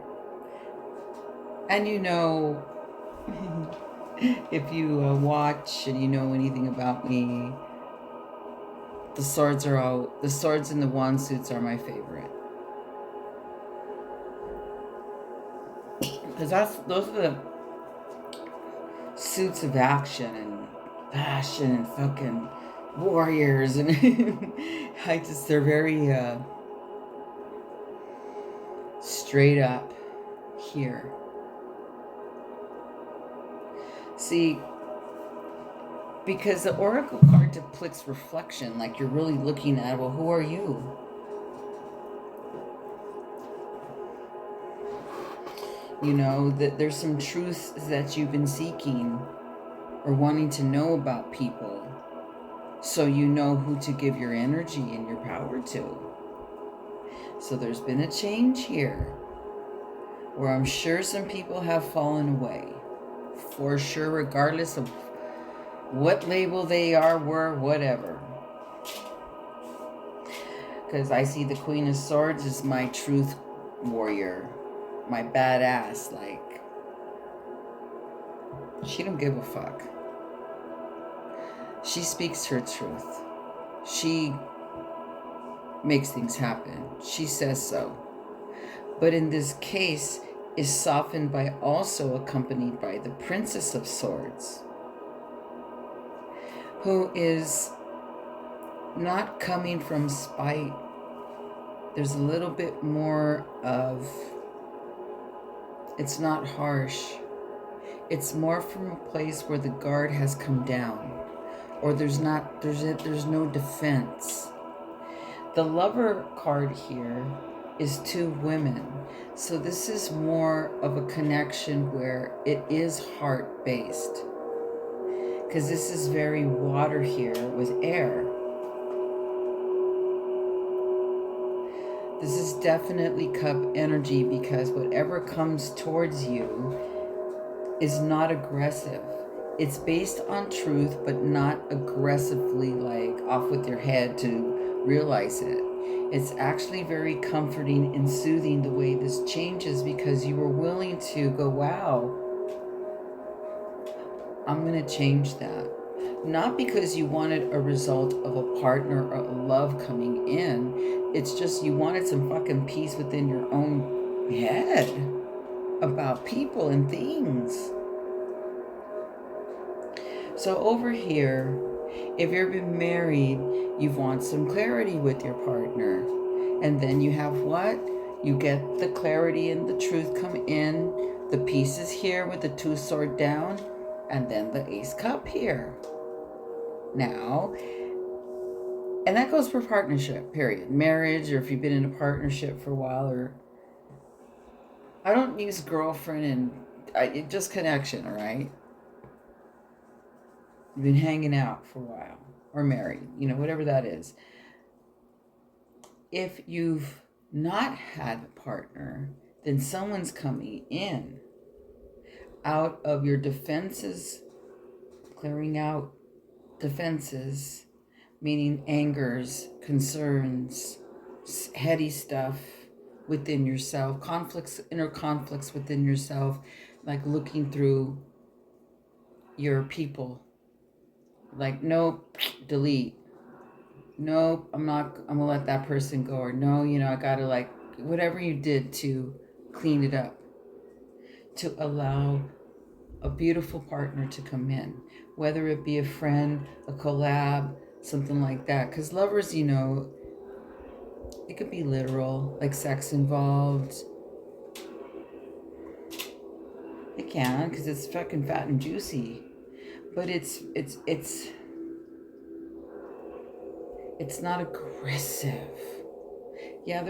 And you know, if you watch and you know anything about me, the swords and the wand suits are my favorite. Because those are the suits of action and passion and fucking warriors, and they're very straight up here. See, because the Oracle card depicts reflection, like you're really looking at, well, who are you? You know, that there's some truths that you've been seeking or wanting to know about people, so you know who to give your energy and your power to. So there's been a change here, where I'm sure some people have fallen away. For sure, regardless of what label they were, whatever. Because I see the Queen of Swords as my truth warrior, my badass. Like, she don't give a fuck. She speaks her truth. She makes things happen. She says so. But in this case, is softened by, also accompanied by the Princess of Swords, who is not coming from spite. There's a little bit more of, it's not harsh. It's more from a place where the guard has come down, or there's no defense. The Lover card here is 2 women. So this is more of a connection where it is heart-based. Because this is very water here with air. This is definitely cup energy, because whatever comes towards you is not aggressive. It's based on truth, but not aggressively, like off with your head to realize it. It's actually very comforting and soothing the way this changes, because you were willing to go, wow, I'm going to change that. Not because you wanted a result of a partner or a love coming in. It's just you wanted some fucking peace within your own head about people and things. So over here, if you've been married, you want some clarity with your partner. And then you have what? You get the clarity and the truth come in. The peace is here with the 2 sword down. And then the ace cup here. Now, and that goes for partnership, period. Marriage, or if you've been in a partnership for a while, or I don't use girlfriend and just connection, all right? You've been hanging out for a while, or married, whatever that is. If you've not had a partner, then someone's coming in out of your defenses, clearing out defenses, meaning angers, concerns, heady stuff within yourself, conflicts, inner conflicts within yourself, like looking through your people, like, nope, delete. Nope, I'm gonna let that person go. Or no, I gotta, like, whatever you did to clean it up, to allow a beautiful partner to come in, whether it be a friend, a collab, something like that. Because lovers, it could be literal, like sex involved. It can, because it's fucking fat and juicy. But it's not aggressive. Yeah,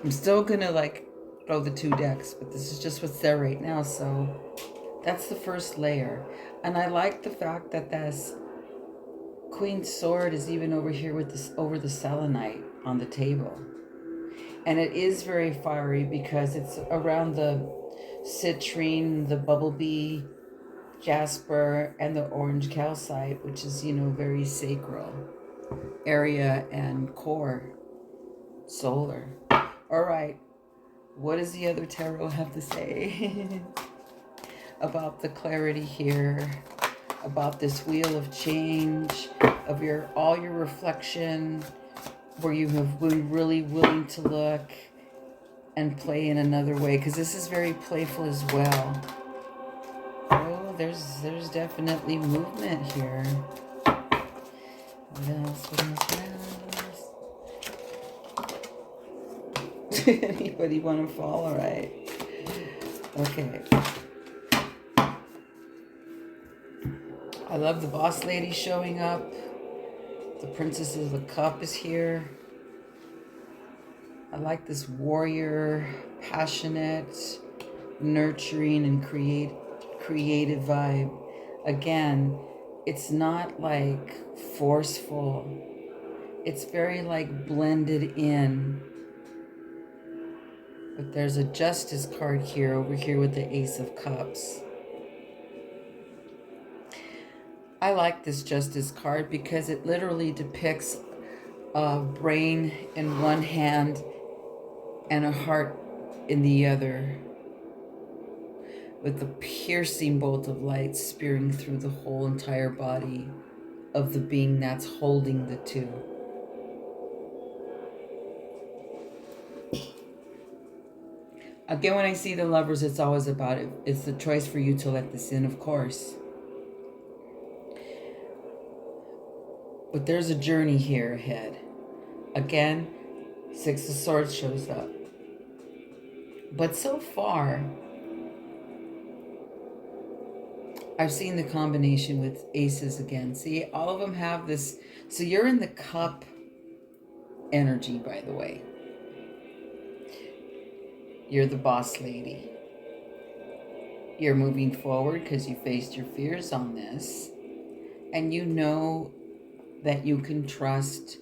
I'm still gonna, like, throw the 2 decks, but this is just what's there right now. So that's the first layer. And I like the fact that this Queen Sword is even over here with this, over the selenite on the table. And it is very fiery because it's around the citrine, the bumblebee, jasper, and the orange calcite, which is, very sacral area and core, solar. All right, what does the other tarot have to say about the clarity here, about this wheel of change, of all your reflection, where you have been really willing to look and play in another way, because this is very playful as well. Oh, there's definitely movement here. What else? Anybody want to fall? All right. Okay. I love the boss lady showing up. The Princess of the Cup is here. I like this warrior, passionate, nurturing, and creative vibe. Again, it's not like forceful. It's very like blended in. But there's a Justice card here, over here with the Ace of Cups. I like this Justice card because it literally depicts a brain in one hand and a heart in the other, with the piercing bolt of light spearing through the whole entire body of the being that's holding the 2. Again, when I see the Lovers, it's always about it. It's the choice for you to let this in, of course. But there's a journey here ahead. Again, 6 of Swords shows up. But so far, I've seen the combination with aces again. See, all of them have this. So you're in the cup energy, by the way. You're the boss lady. You're moving forward because you faced your fears on this. And that you can trust,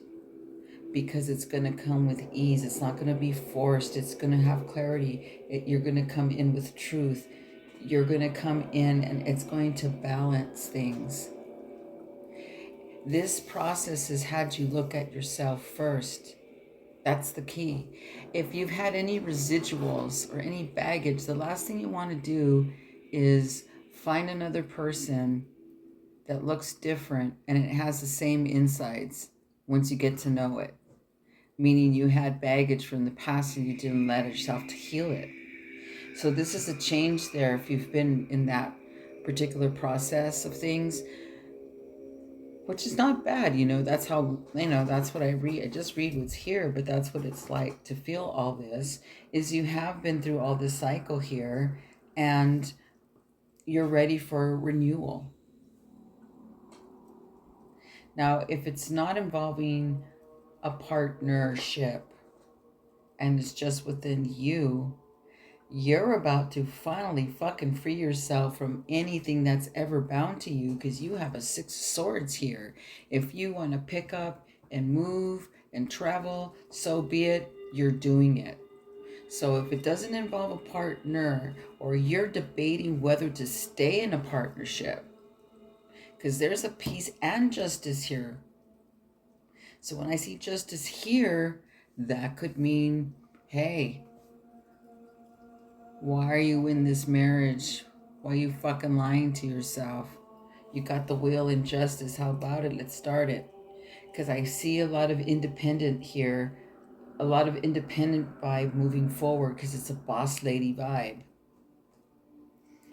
because it's going to come with ease. It's not going to be forced. It's going to have clarity. You're going to come in with truth. You're going to come in and it's going to balance things. This process has had you look at yourself first. That's the key. If you've had any residuals or any baggage, the last thing you want to do is find another person that looks different and it has the same insides once you get to know it. Meaning you had baggage from the past and you didn't let yourself to heal it. So this is a change there if you've been in that particular process of things, which is not bad, that's how, that's what I read. I just read what's here, but that's what it's like to feel all this, is you have been through all this cycle here and you're ready for renewal. Now, if it's not involving a partnership and it's just within you, you're about to finally fucking free yourself from anything that's ever bound to you, because you have a 6 of swords here. If you want to pick up and move and travel, so be it, you're doing it. So if it doesn't involve a partner, or you're debating whether to stay in a partnership, because there's a peace and justice here. So when I see justice here, that could mean, hey, why are you in this marriage? Why are you fucking lying to yourself? You got the wheel in justice. How about it? Let's start it. Because I see a lot of independent here. A lot of independent vibe moving forward, because it's a boss lady vibe.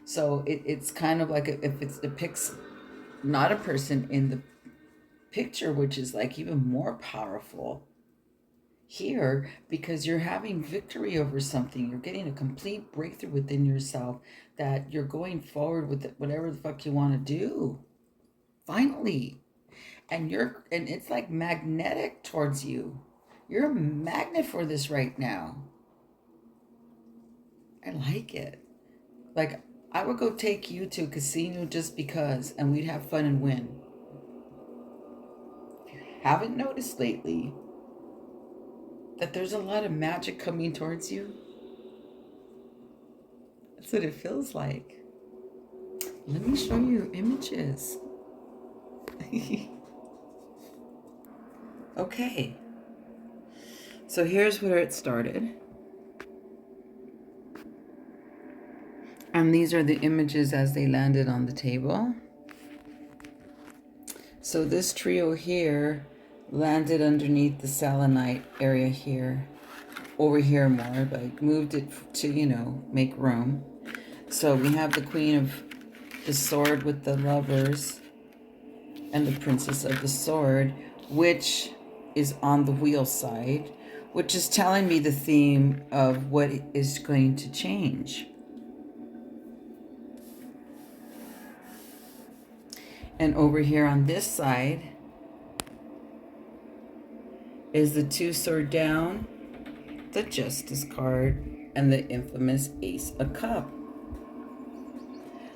So it's kind of like if it depicts not a person in the picture, which is like even more powerful here, because you're having victory over something. You're getting a complete breakthrough within yourself, that you're going forward with whatever the fuck you want to do finally, and it's like magnetic towards you. You're a magnet for this right now. I like it. Like, I would go take you to a casino just because, and we'd have fun and win. Haven't noticed lately that there's a lot of magic coming towards you? That's what it feels like. Let me show you images. Okay. So here's where it started. And these are the images as they landed on the table. So this trio here landed underneath the selenite area here. Over here more, but I moved it to, make room. So we have the Queen of the Sword with the lovers and the Princess of the Sword, which is on the wheel side, which is telling me the theme of what is going to change. And over here on this side is the 2 sword down, the Justice card, and the infamous Ace of Cup.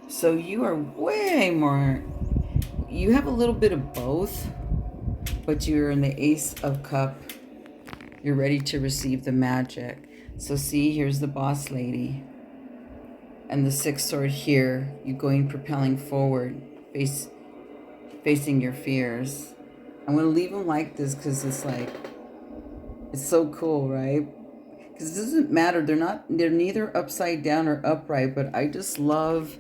So you are way more, you have a little bit of both, but you're in the Ace of Cup. You're ready to receive the magic. So see, here's the boss lady. And the 6 sword here, you're going propelling forward, facing your fears. I'm going to leave them like this because it's like, it's so cool, right? Because it doesn't matter. They're neither upside down or upright, but I just love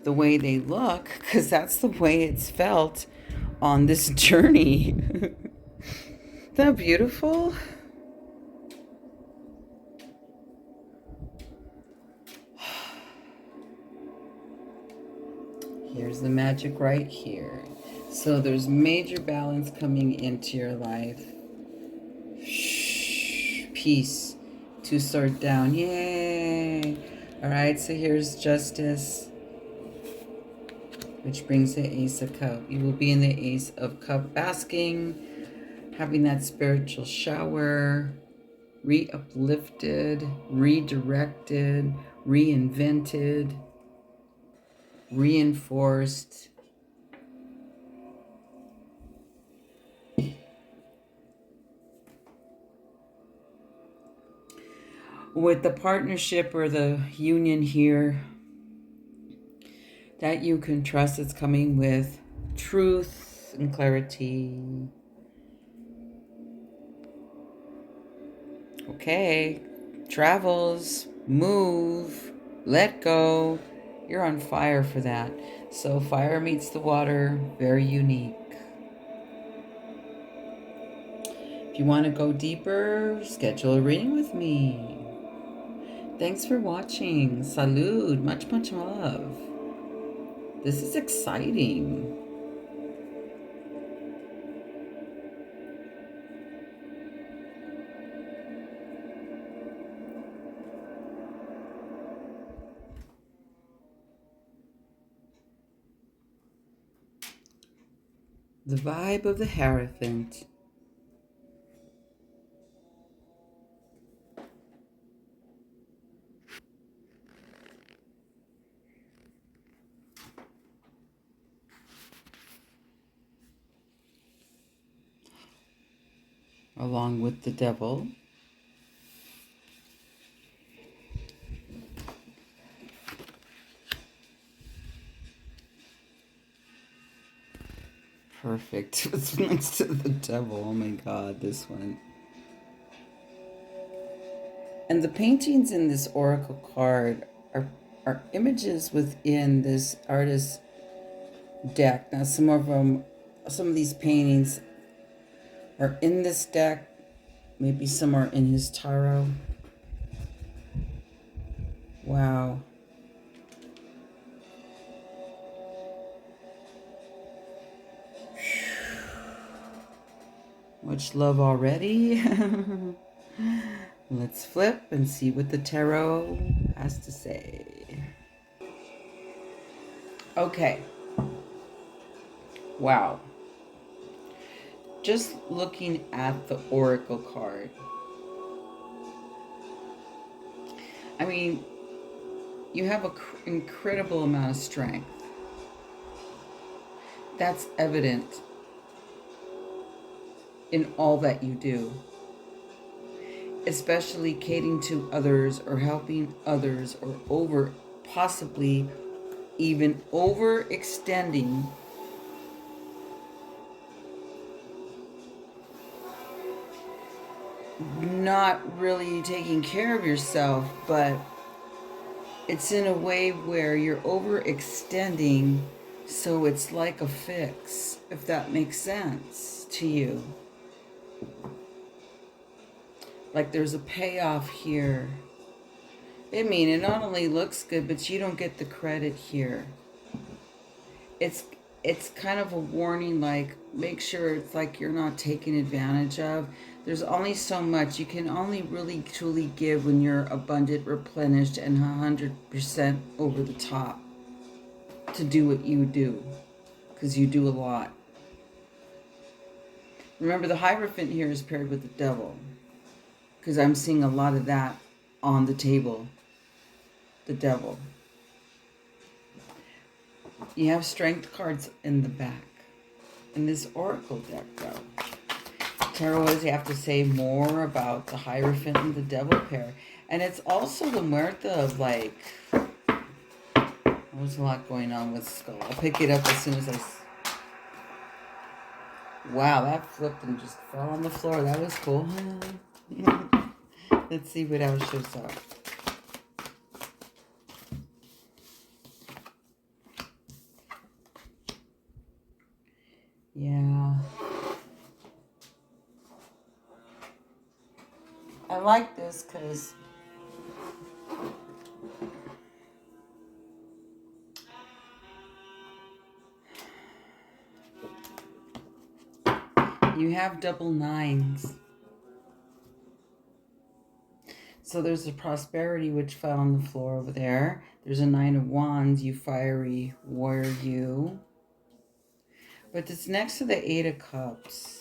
the way they look, because that's the way it's felt on this journey. Isn't that beautiful? Here's the magic right here. So there's major balance coming into your life. Peace. 2 sword down. Yay. All right, so here's justice, which brings the Ace of Cup. You will be in the Ace of Cup basking, having that spiritual shower, re-uplifted, redirected, reinvented, reinforced. with the partnership or the union here that you can trust, it's coming with truth and clarity. Okay, travels, move, let go. You're on fire for that. So fire meets the water, very unique. If you want to go deeper, schedule a reading with me. Thanks for watching. Salud. Much, much love. This is exciting. The vibe of the Hierophant. Along with the devil. Perfect. It's next to the devil. Oh my god, this one. And the paintings in this oracle card are images within this artist's deck. Now some of these paintings are in this deck. Maybe some are in his tarot. Wow. Much love already. Let's flip and see what the tarot has to say. Okay. Wow. Just looking at the oracle card. I mean, you have an incredible amount of strength. That's evident in all that you do, especially catering to others or helping others or possibly even overextending not really taking care of yourself, but it's in a way where you're overextending, so it's like a fix, if that makes sense to you. Like there's a payoff here. I mean, it not only looks good, but you don't get the credit here. It's kind of a warning, like make sure it's like you're not taken advantage of. There's only so much. You can only really truly give when you're abundant, replenished, and 100% over the top to do what you do, because you do a lot. Remember, the Hierophant here is paired with the devil, because I'm seeing a lot of that on the table. The devil. You have strength cards in the back. In this oracle deck, though, tarot is, you have to say more about the Hierophant and the devil pair. And it's also the Muerta of, like, there's a lot going on with Skull. I'll pick it up as soon as wow, that flipped and just fell on the floor. That was cool. Let's see what else shows up. Yeah. I like this because you have double nines. So there's a prosperity which fell on the floor over there. There's a 9 of wands, you fiery warrior, you. But it's next to the 8 of cups.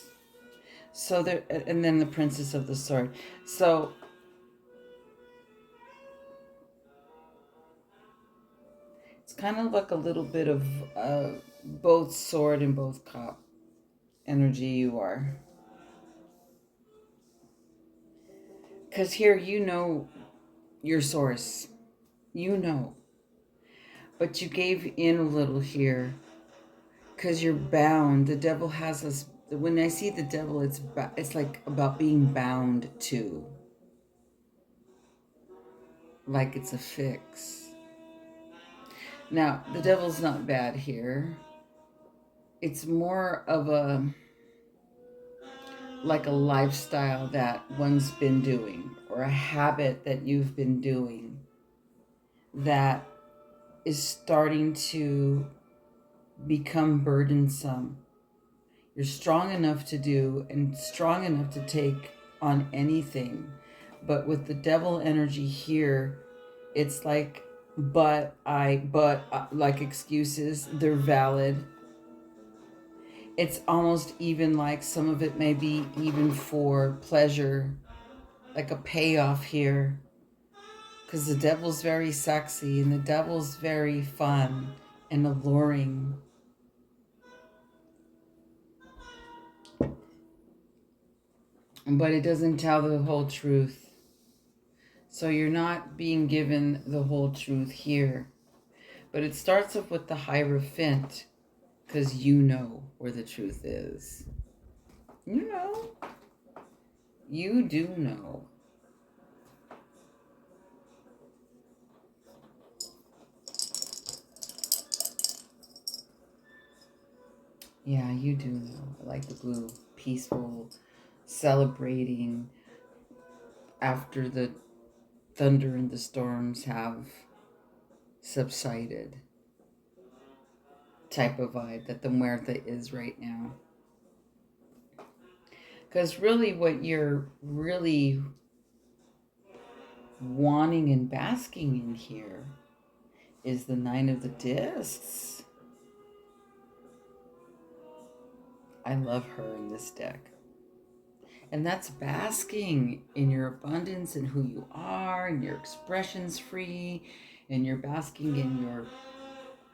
So there, and then the princess of the sword. So it's kind of like a little bit of both sword and both cup energy you are. Because here, you know your source. You know. But you gave in a little here because you're bound. The devil has us. When I see the devil, it's like about being bound to. Like it's a fix. Now, the devil's not bad here. It's more of like a lifestyle that one's been doing, or a habit that you've been doing that is starting to become burdensome. You're strong enough to do and strong enough to take on anything. But with the devil energy here, it's like, like excuses, they're valid. It's almost even like some of it may be even for pleasure, like a payoff here. Because the devil's very sexy and the devil's very fun and alluring. But it doesn't tell the whole truth. So you're not being given the whole truth here. But it starts off with the Hierophant, because you know where the truth is. You know. You do know. Yeah, you do know. I like the blue. Peaceful, celebrating after the thunder and the storms have subsided type of vibe that the Muerta is right now. Because really what you're really wanting and basking in here is the Nine of the Discs. I love her in this deck. And that's basking in your abundance and who you are, and your expressions free, and you're basking in your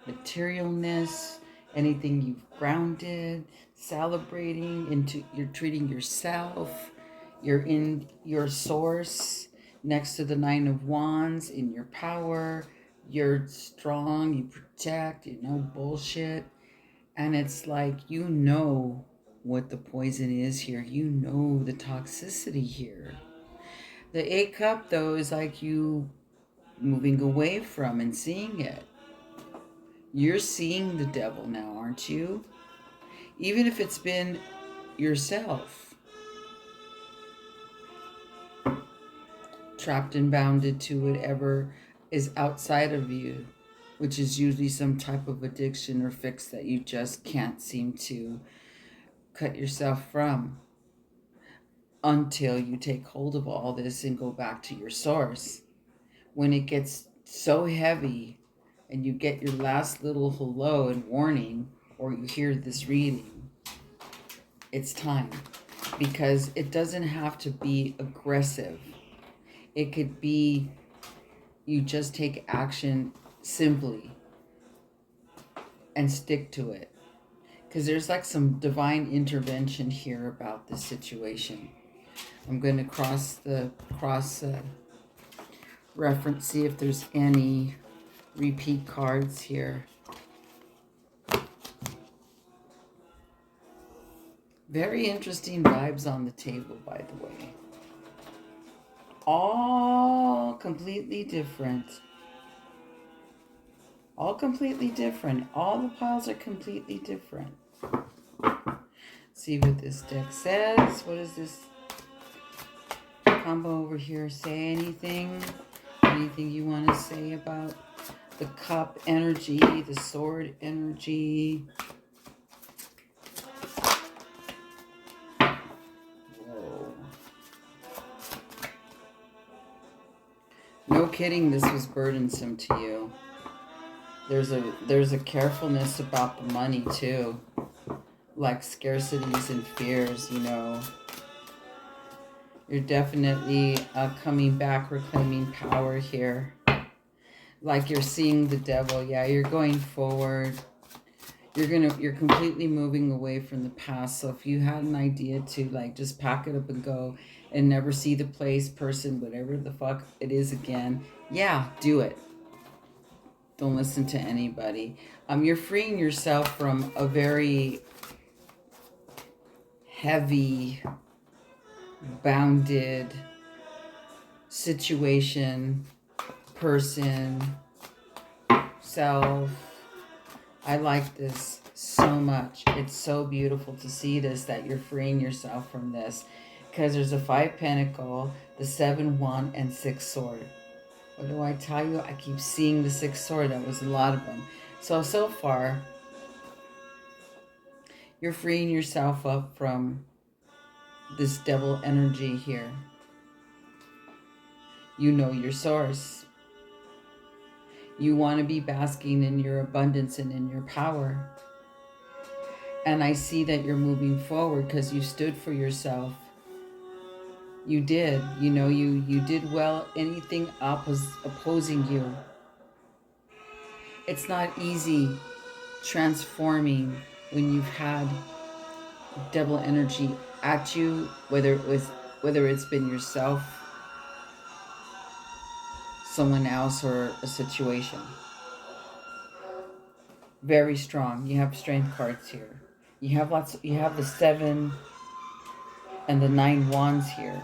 materialness, anything you've grounded, celebrating into, you're treating yourself, you're in your source next to the Nine of Wands, in your power, you're strong, you protect, you know bullshit. And it's like, you know what the poison is here. You know the toxicity here. The 8 Cup, though, is like you moving away from and seeing it. You're seeing the devil now, aren't you? Even if it's been yourself. Trapped and bounded to whatever is outside of you, which is usually some type of addiction or fix that you just can't seem to cut yourself from, until you take hold of all this and go back to your source. When it gets so heavy and you get your last little hello and warning, or you hear this reading, it's time. Because it doesn't have to be aggressive. It could be you just take action simply and stick to it. Because there's like some divine intervention here about this situation. I'm going to cross reference, see if there's any repeat cards here. Very interesting vibes on the table, by the way. All completely different. All completely different. All the piles are completely different. See what this deck says. What does this combo over here say? Anything? Anything you want to say about the Cup energy, the Sword energy? Whoa. No kidding, this was burdensome to you. There's a carefulness about the money too. Like scarcities and fears, you know. You're definitely coming back, reclaiming power here. Like you're seeing the devil. Yeah, you're going forward. you're completely moving away from the past. So if you had an idea to like just pack it up and go and never see the place, person, whatever the fuck it is again, yeah, do it. Don't listen to anybody. You're freeing yourself from a very heavy, bounded situation, person, self. I like this so much. It's so beautiful to see this, that you're freeing yourself from this. Because there's a 5 pentacle, the 7 wand, and 6 sword. What do I tell you? I keep seeing the 6 sword. That was a lot of them. So far, you're freeing yourself up from this devil energy here. You know your source. You want to be basking in your abundance and in your power. And I see that you're moving forward because you stood for yourself. You did. You know, you did well. Anything opposing you. It's not easy transforming when you've had devil energy at you, whether it's been yourself, someone else, or a situation. Very strong. You have strength cards here. You have the 7 and the 9 wands here.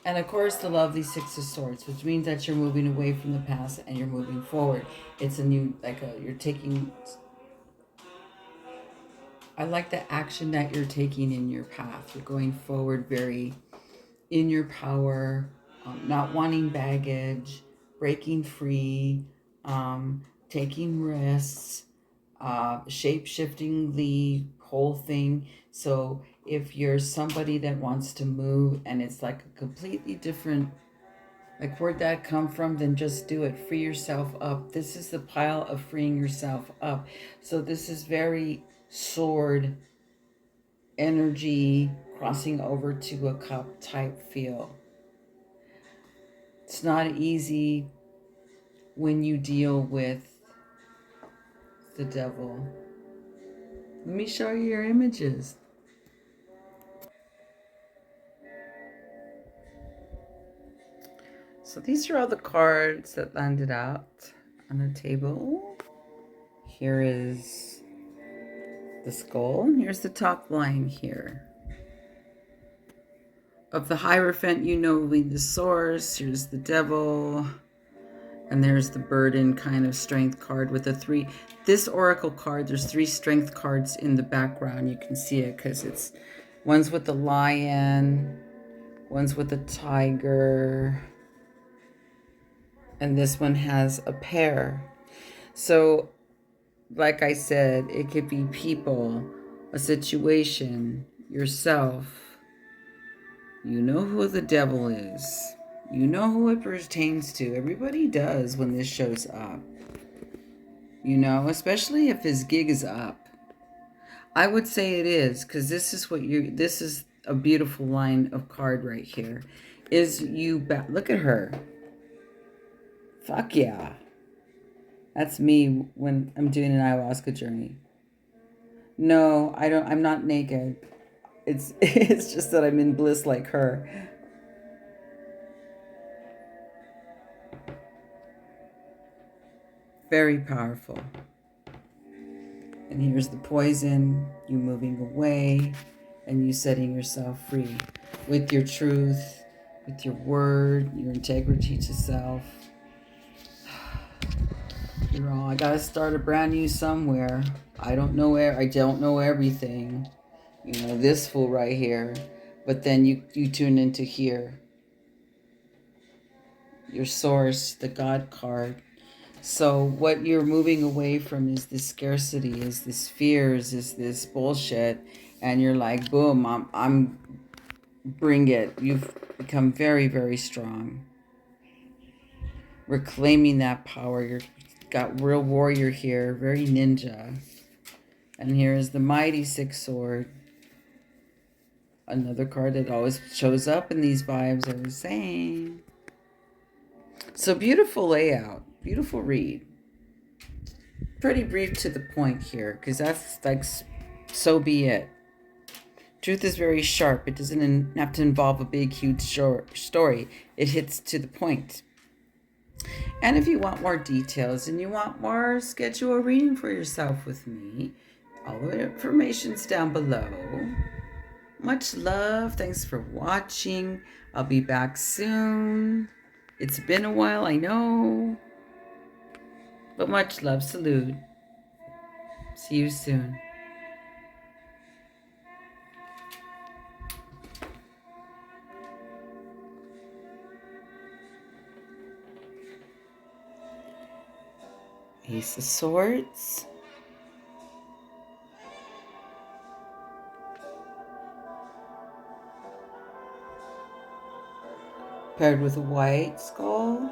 And of course the lovely 6 of swords, which means that you're moving away from the past and you're moving forward. It's a new, you're taking, I like the action that you're taking in your path. You're going forward very in your power, not wanting baggage, breaking free, taking risks, shape-shifting the whole thing. So if you're somebody that wants to move and it's like a completely different, like where'd that come from, then just do it. Free yourself up. This is the pile of freeing yourself up. So this is very sword energy crossing over to a cup type feel. It's not easy when you deal with the devil. Let me show you your images. So these are all the cards that landed out on the table. Here is the skull. Here's the top line here. Of the Hierophant, you know the source. Here's the devil. And there's the burden kind of strength card with the 3. This oracle card, there's 3 strength cards in the background. You can see it because it's one's with the lion, one's with the tiger, and this one has a pair. So, like I said, it could be people, a situation, yourself. You know who the devil is. You know who it pertains to. Everybody does when this shows up. You know, especially if his gig is up. I would say it is, because this is a beautiful line of card right here. Look at her. Fuck yeah. That's me when I'm doing an ayahuasca journey. No, I'm not naked. It's just that I'm in bliss like her. Very powerful. And here's the poison, you moving away, and you setting yourself free with your truth, with your word, your integrity to self. I gotta start a brand new somewhere. I don't know where. I don't know everything. You know, this fool right here. But then you tune into here. Your source, the God card. So what you're moving away from is this scarcity, is this fears, is this bullshit, and you're like, boom, I'm bring it. You've become very, very strong. Reclaiming that power. You've got real warrior here, very ninja. And here is the mighty 6 sword. Another card that always shows up in these vibes, I was saying. So beautiful layout, beautiful read. pretty brief to the point here, because that's like, so be it. Truth is very sharp. It doesn't have to involve a big, huge story. It hits to the point. And if you want more details and you want more, schedule a reading for yourself with me. All the information's down below. Much love. Thanks for watching. I'll be back soon. It's been a while, I know. But much love. Salute. See you soon. Ace of Swords. Paired with a white skull.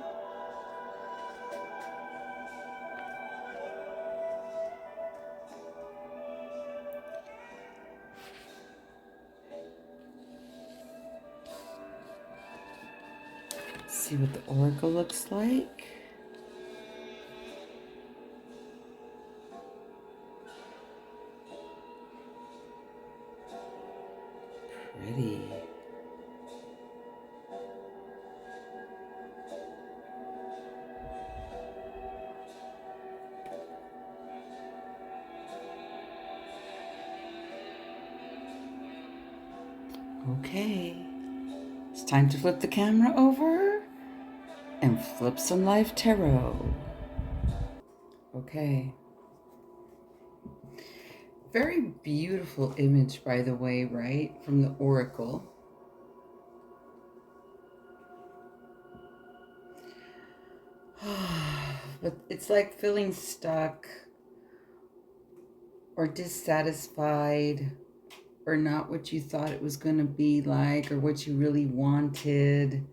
See what the oracle looks like. Pretty. Okay. It's time to flip the camera over and flip some live tarot. Okay. Very beautiful image, by the way, right? From the oracle. But it's like feeling stuck or dissatisfied or not what you thought it was going to be like or what you really wanted.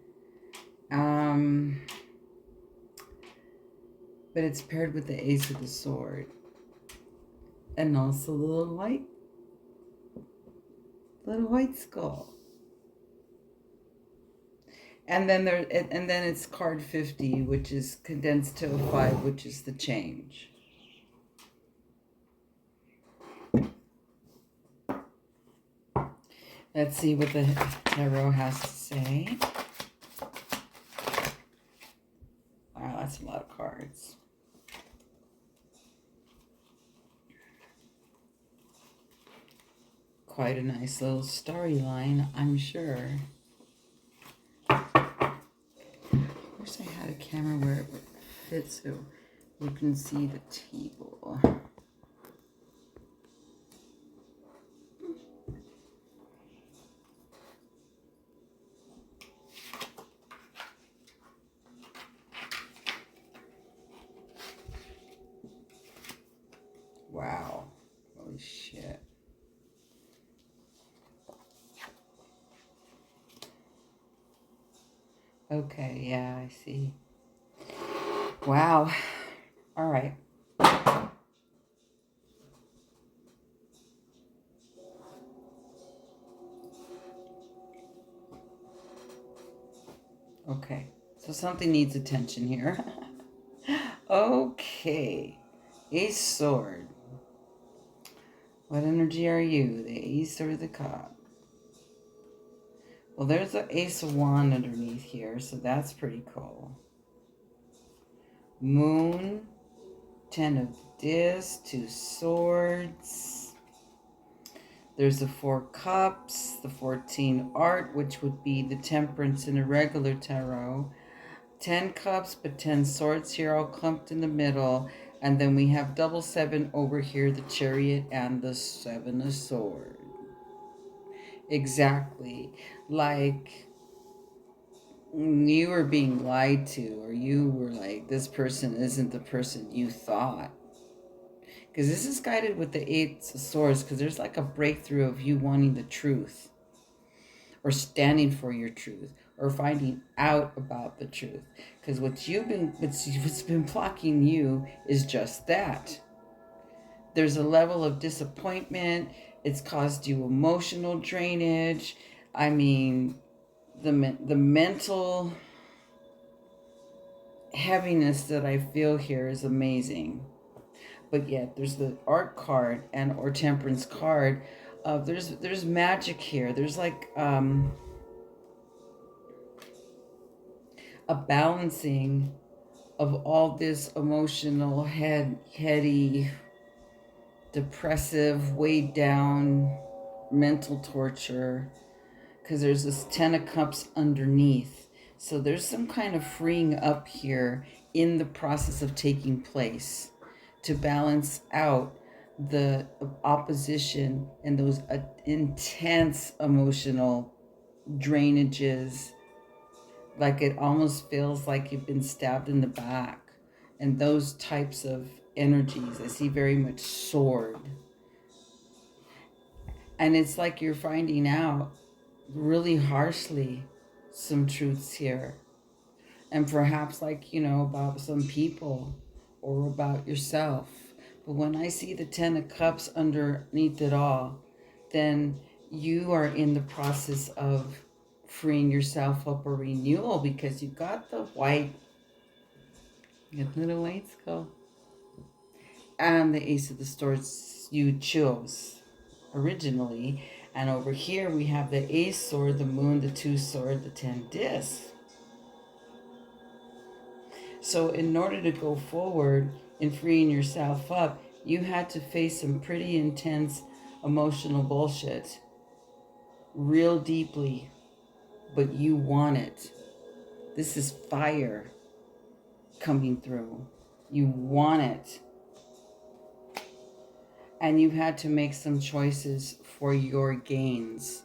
But it's paired with the Ace of the Sword. And also the little white skull. And then it's card 50, which is condensed to a 5, which is the change. Let's see what the tarot has to say. Wow, that's a lot of cards. Quite a nice little storyline, I'm sure. I wish I had a camera where it would fit so you can see the table. Wow. Holy shit. Okay, yeah, I see. Wow. All right. Okay, so something needs attention here. Okay. Ace Sword. What energy are you? The Ace or the Cup? Well, there's the Ace of Wand underneath here, so that's pretty cool. Moon, 10 of Discs, 2 Swords. There's the 4 Cups, the 14 Art, which would be the Temperance in a regular tarot. 10 Cups, but 10 Swords here all clumped in the middle. And then we have double 7 over here, the Chariot and the 7 of Swords. Exactly. Like you were being lied to, or you were like, this person isn't the person you thought. Because this is guided with the 8 of Swords, because there's like a breakthrough of you wanting the truth, or standing for your truth, or finding out about the truth. Because what's been blocking you is just that. There's a level of disappointment. It's caused you emotional drainage. I mean, the mental heaviness that I feel here is amazing. but yet there's the art card and or temperance card. There's magic here. There's like a balancing of all this emotional, heady, depressive, weighed down mental torture, because there's this 10 of Cups underneath. So there's some kind of freeing up here in the process of taking place to balance out the opposition and those intense emotional drainages, like it almost feels like you've been stabbed in the back, and those types of energies I see very much sword. And it's like you're finding out really harshly some truths here, and perhaps, like, about some people or about yourself. But when I see the 10 of Cups underneath it all, then you are in the process of freeing yourself up, or renewal, because you got the white, get the white skull, and the Ace of the Swords you chose originally. And over here we have the Ace sword, the Moon, the 2 sword, the 10 discs. So in order to go forward in freeing yourself up, you had to face some pretty intense emotional bullshit real deeply, but you want it. This is fire coming through. You want it. And you had to make some choices for your gains,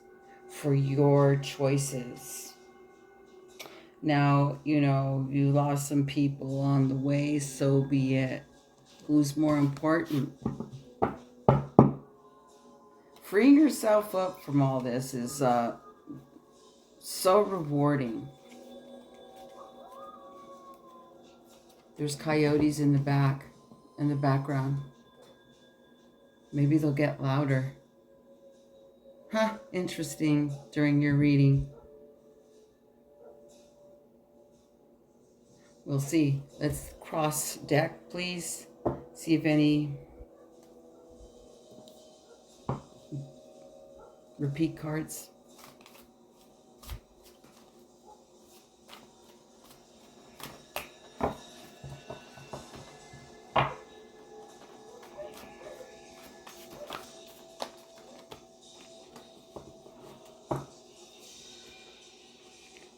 for your choices. Now, you lost some people on the way, so be it. Who's more important? Freeing yourself up from all this is so rewarding. There's coyotes in the background. Maybe they'll get louder. Huh, interesting during your reading. We'll see. Let's cross deck, please. See if any repeat cards.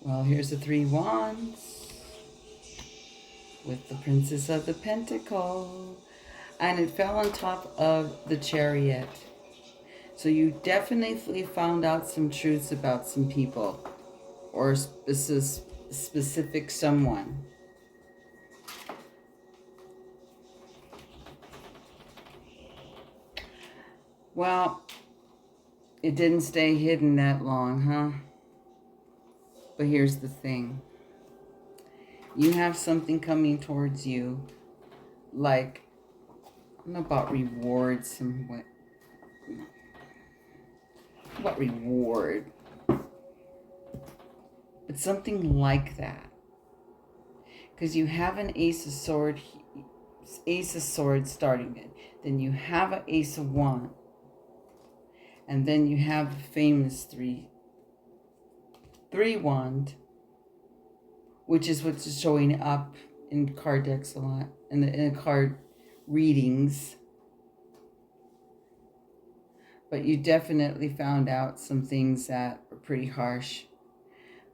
Well, here's the 3 wands with the Princess of the Pentacle, and it fell on top of the Chariot. So you definitely found out some truths about some people, or specific someone. Well, it didn't stay hidden that long, huh? But here's the thing. You have something coming towards you, like, I don't know about rewards, somewhat. What reward? But something like that. Because you have an Ace of Swords starting it. Then you have an Ace of Wands. And then you have the famous three wand, which is what's showing up in card decks a lot, in the card readings. But you definitely found out some things that are pretty harsh,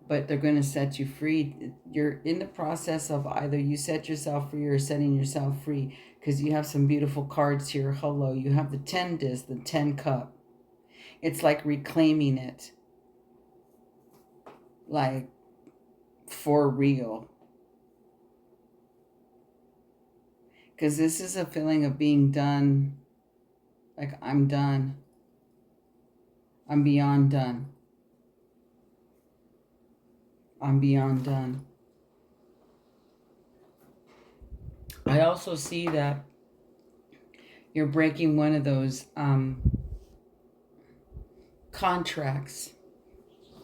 but they're going to set you free. You're in the process of either you set yourself free or setting yourself free, because you have some beautiful cards here. Hello, you have the 10 disc, the 10 cup. It's like reclaiming it, like for real. Because this is a feeling of being done. Like, I'm done. I'm beyond done. I'm beyond done. I also see that you're breaking one of those contracts,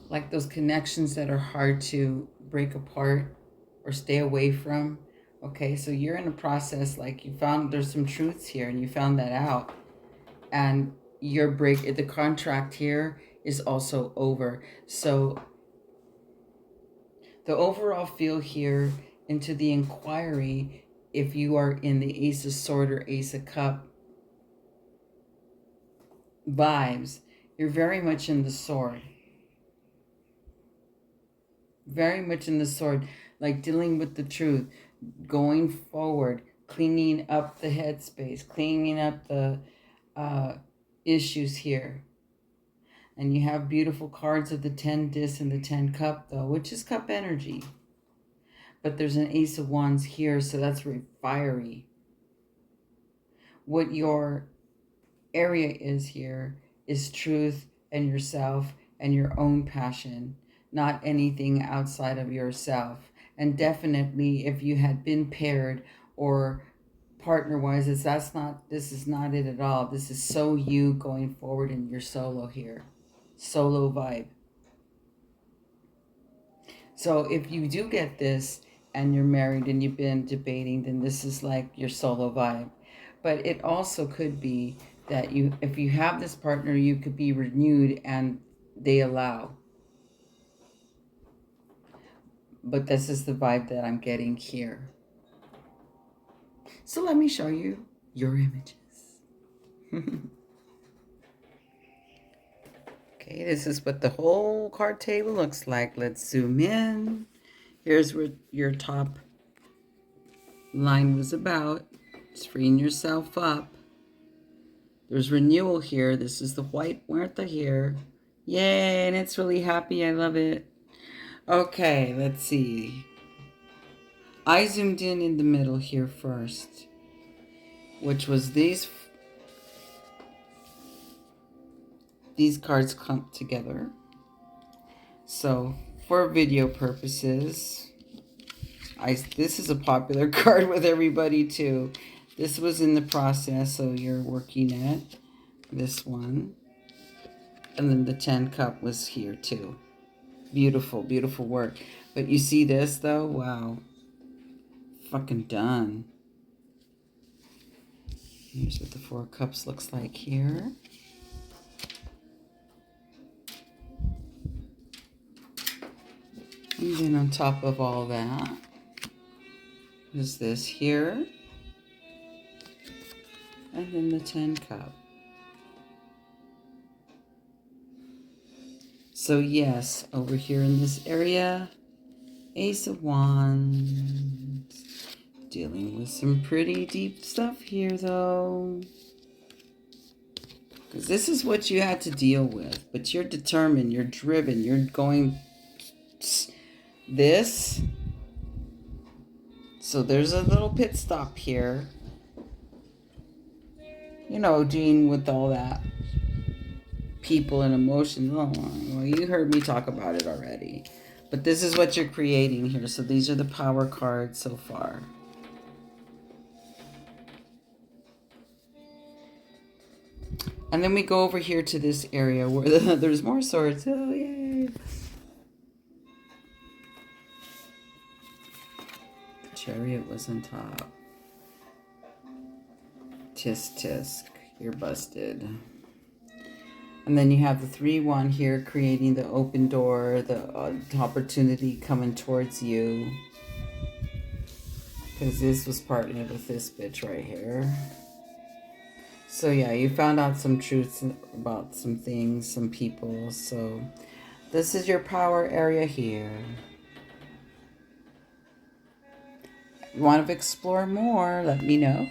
like those connections that are hard to break apart or stay away from, Okay, so you're in a process, like you found there's some truths here and you found that out. And your break, the contract here is also over. So the overall feel here into the inquiry, if you are in the Ace of Sword or Ace of Cup vibes, you're very much in the sword. Very much in the sword, like dealing with the truth, going forward, cleaning up the headspace, cleaning up the issues here. And you have beautiful cards of the 10 disc and the 10 cup, though, which is cup energy. But there's an Ace of Wands here, so that's very fiery. What your area is here is truth and yourself and your own passion, not anything outside of yourself. And definitely, if you had been paired or partner-wise, this is not it at all. This is so you going forward in your solo here. Solo vibe. So if you do get this and you're married and you've been debating, then this is like your solo vibe. But it also could be that if you have this partner, you could be renewed and they allow. But this is the vibe that I'm getting here. So let me show you your images. Okay, this is what the whole card table looks like. Let's zoom in. Here's what your top line was about. It's freeing yourself up. There's renewal here. This is the white Muerta here. Yay, and it's really happy. I love it. Okay, let's see. I zoomed in the middle here first, which was these cards clumped together. So for video purposes, this is a popular card with everybody too. This was in the process, so you're working at this one. And then the 10 cup was here too. Beautiful, beautiful work. But you see this though? Wow. Fucking done. Here's what the 4 cups looks like here. And then on top of all that is this here. And then the 10 cup. So yes, over here in this area, Ace of Wands. Dealing with some pretty deep stuff here though. Because this is what you had to deal with. But you're determined, you're driven, you're going this. So there's a little pit stop here. You know, dealing with all that people and emotions. Oh, well, you heard me talk about it already. But this is what you're creating here. So these are the power cards so far. And then we go over here to this area where there's more swords. Oh, yay. Chariot was on top. Tisk tisk. You're busted. And then you have the 3-1 here creating the open door, the opportunity coming towards you. Because this was partnered with this bitch right here. So yeah, you found out some truths about some things, some people. So this is your power area here. You want to explore more, let me know.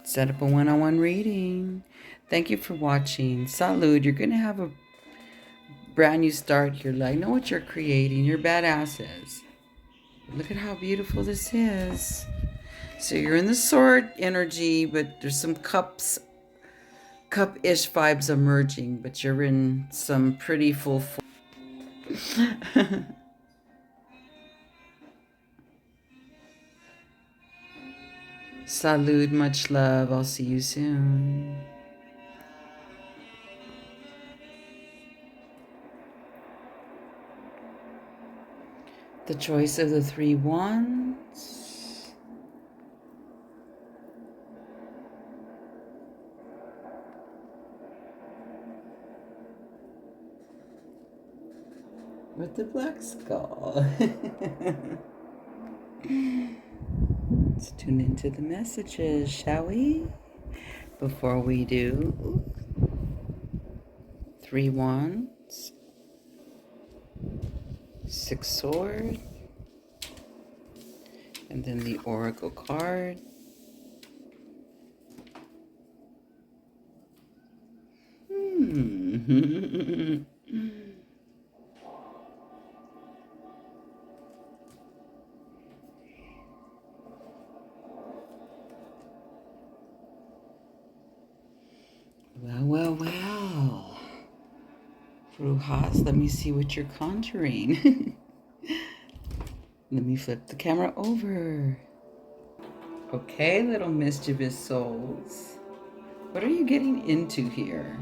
Set up a one-on-one reading. Thank you for watching. Salud. You're going to have a brand new start here. I know what you're creating. You're badasses. Look at how beautiful this is. So you're in the sword energy, but there's some cup-ish vibes emerging, but you're in some pretty full Salud, much love. I'll see you soon. The choice of the 3 wands. With the black skull. Let's tune into the messages, shall we? Before we do, 3 wands, 6 sword, and then the oracle card. Well. Brujas, let me see what you're conjuring. Let me flip the camera over. Okay, little mischievous souls. What are you getting into here?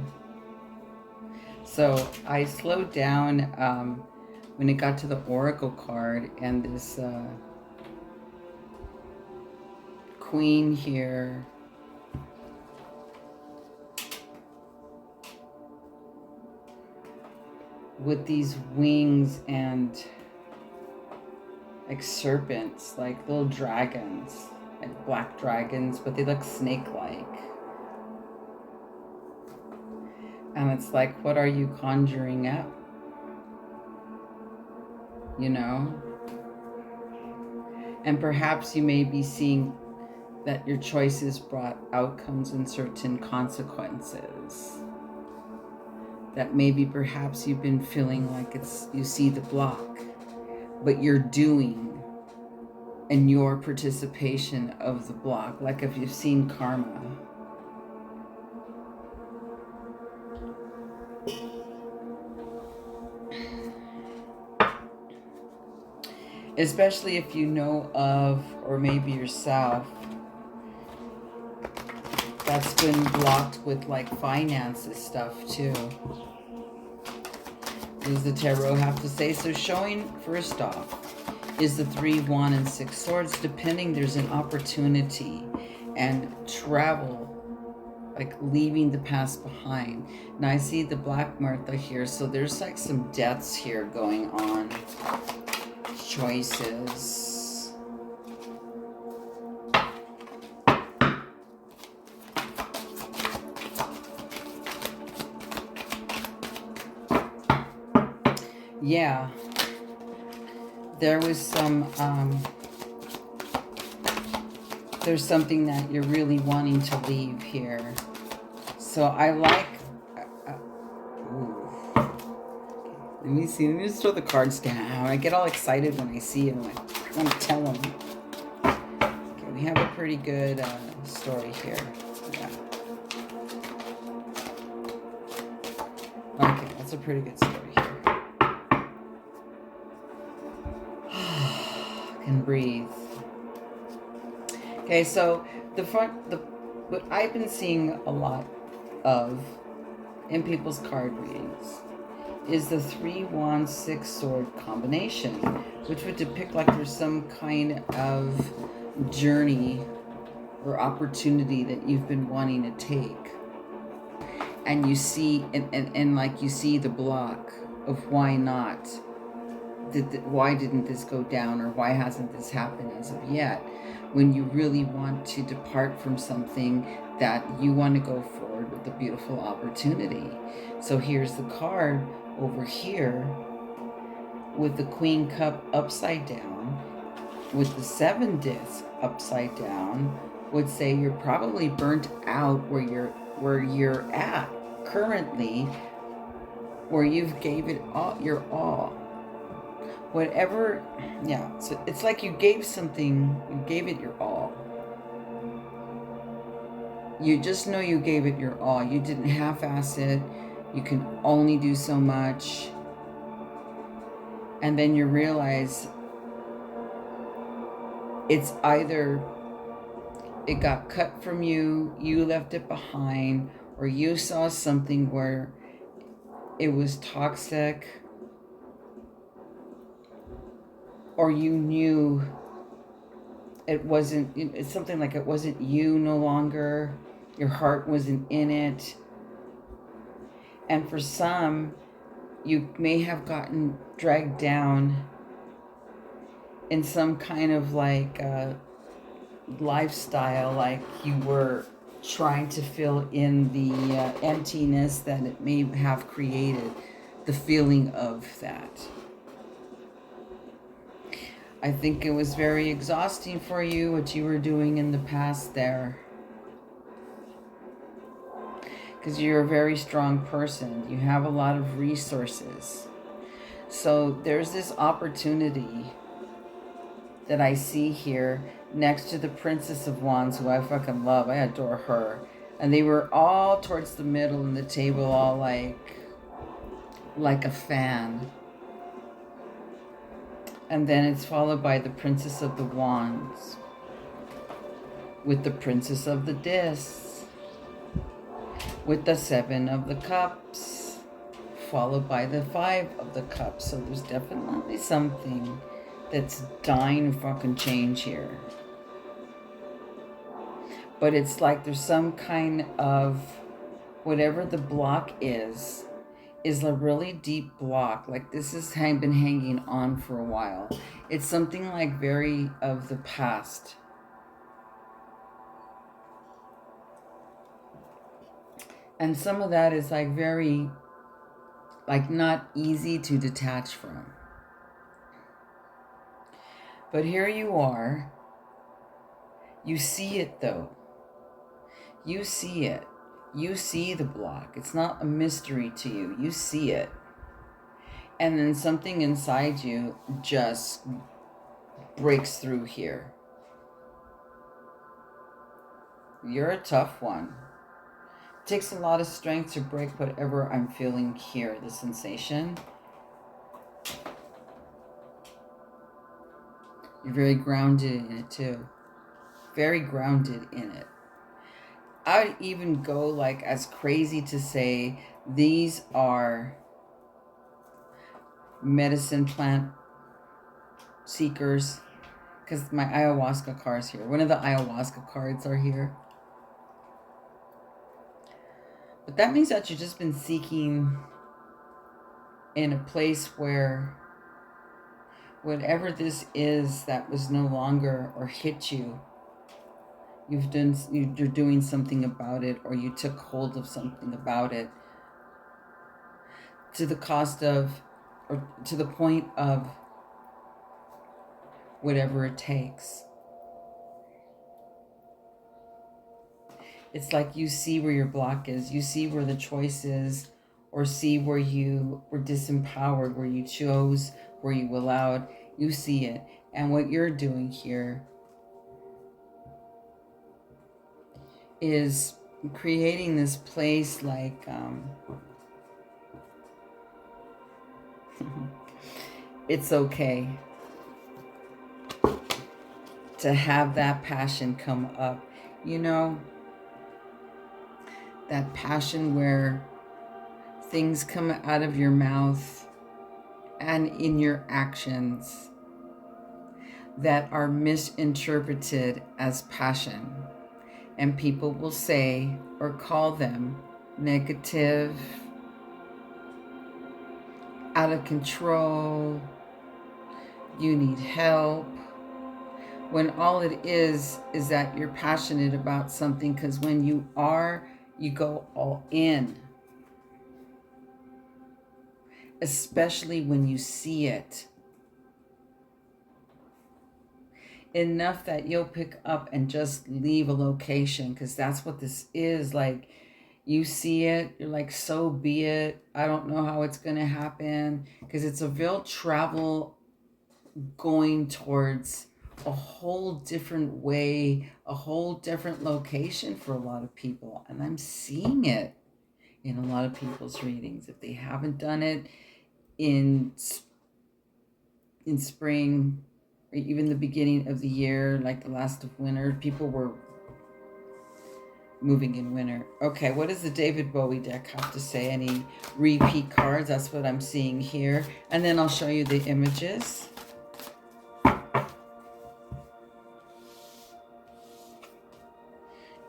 So I slowed down when it got to the oracle card and this queen here. With these wings and like serpents, like little dragons, like black dragons, but they look snake-like. And it's like, what are you conjuring up? You know? And perhaps you may be seeing that your choices brought outcomes and certain consequences. That maybe perhaps you've been feeling like you see the block, but you're doing and your participation of the block, like if you've seen karma. Especially if you know of, or maybe yourself, that's been blocked with like finances stuff too. What does the tarot have to say? So showing first off is the 3 wands and 6 swords. Depending, there's an opportunity and travel, like leaving the past behind. Now I see the Black Martha here, so there's like some deaths here going on. Choices. Yeah. There was some, there's something that you're really wanting to leave here. So I like, let me see, let me just throw the cards down. I get all excited when I see them. I want to tell them. Okay, we have a pretty good story here. Yeah. Okay, that's a pretty good story here. And breathe. Okay, so what I've been seeing a lot of in people's card readings is the 3 wands, 6 sword combination, which would depict like there's some kind of journey or opportunity that you've been wanting to take. And you see, and like you see the block of why not. Why didn't this go down, or why hasn't this happened as of yet, when you really want to depart from something that you want to go forward with a beautiful opportunity. So here's the card over here with the Queen Cup upside down, with the 7 discs upside down, would say you're probably burnt out where you're at currently, where you've gave it all your all. Whatever, yeah, so it's like you gave something, you gave it your all. You just know you gave it your all. You didn't half-ass it. You can only do so much. And then you realize it's either it got cut from you, you left it behind, or you saw something where it was toxic, or you knew it wasn't, it's something like it wasn't you no longer, your heart wasn't in it. And for some, you may have gotten dragged down in some kind of like lifestyle, like you were trying to fill in the emptiness that it may have created, the feeling of that. I think it was very exhausting for you, what you were doing in the past there. Because you're a very strong person. You have a lot of resources. So there's this opportunity that I see here next to the Princess of Wands, who I fucking love. I adore her. And they were all towards the middle in the table, all like a fan. And then it's followed by the Princess of the Wands with the Princess of the Discs, with the Seven of the Cups, followed by the Five of the Cups. So there's definitely something that's dying to fucking change here. But it's like there's some kind of, whatever the block is a really deep block. Like this has been hanging on for a while. It's something like very of the past. And some of that is like very, like not easy to detach from. But here you are. You see it though. You see it. You see the block. It's not a mystery to you. You see it. And then something inside you just breaks through here. You're a tough one. It takes a lot of strength to break whatever I'm feeling here, the sensation. You're very grounded in it too. Very grounded in it. I would even go like as crazy to say these are medicine plant seekers, because my ayahuasca card's here. One of the ayahuasca cards are here. But that means that you've just been seeking in a place where whatever this is that was no longer or hit you, you're doing something about it, or you took hold of something about it to the cost of, or to the point of whatever it takes. It's like you see where your block is, you see where the choice is, or see where you were disempowered, where you chose, where you allowed, you see it. And what you're doing here is creating this place like, it's okay to have that passion come up. You know, that passion where things come out of your mouth and in your actions that are misinterpreted as passion. And people will say or call them negative, out of control, you need help. When all it is that you're passionate about something, because when you are, you go all in. Especially when you see it. Enough that you'll pick up and just leave a location, because that's what this is. Like, you see it, you're like, so be it. I don't know how it's going to happen, because it's a real travel going towards a whole different way, a whole different location for a lot of people. And I'm seeing it in a lot of people's readings. If they haven't done it in spring, or even the beginning of the year, like the last of winter, people were moving in winter. Okay, what does the David Bowie deck have to say? Any repeat cards? That's what I'm seeing here. And then I'll show you the images.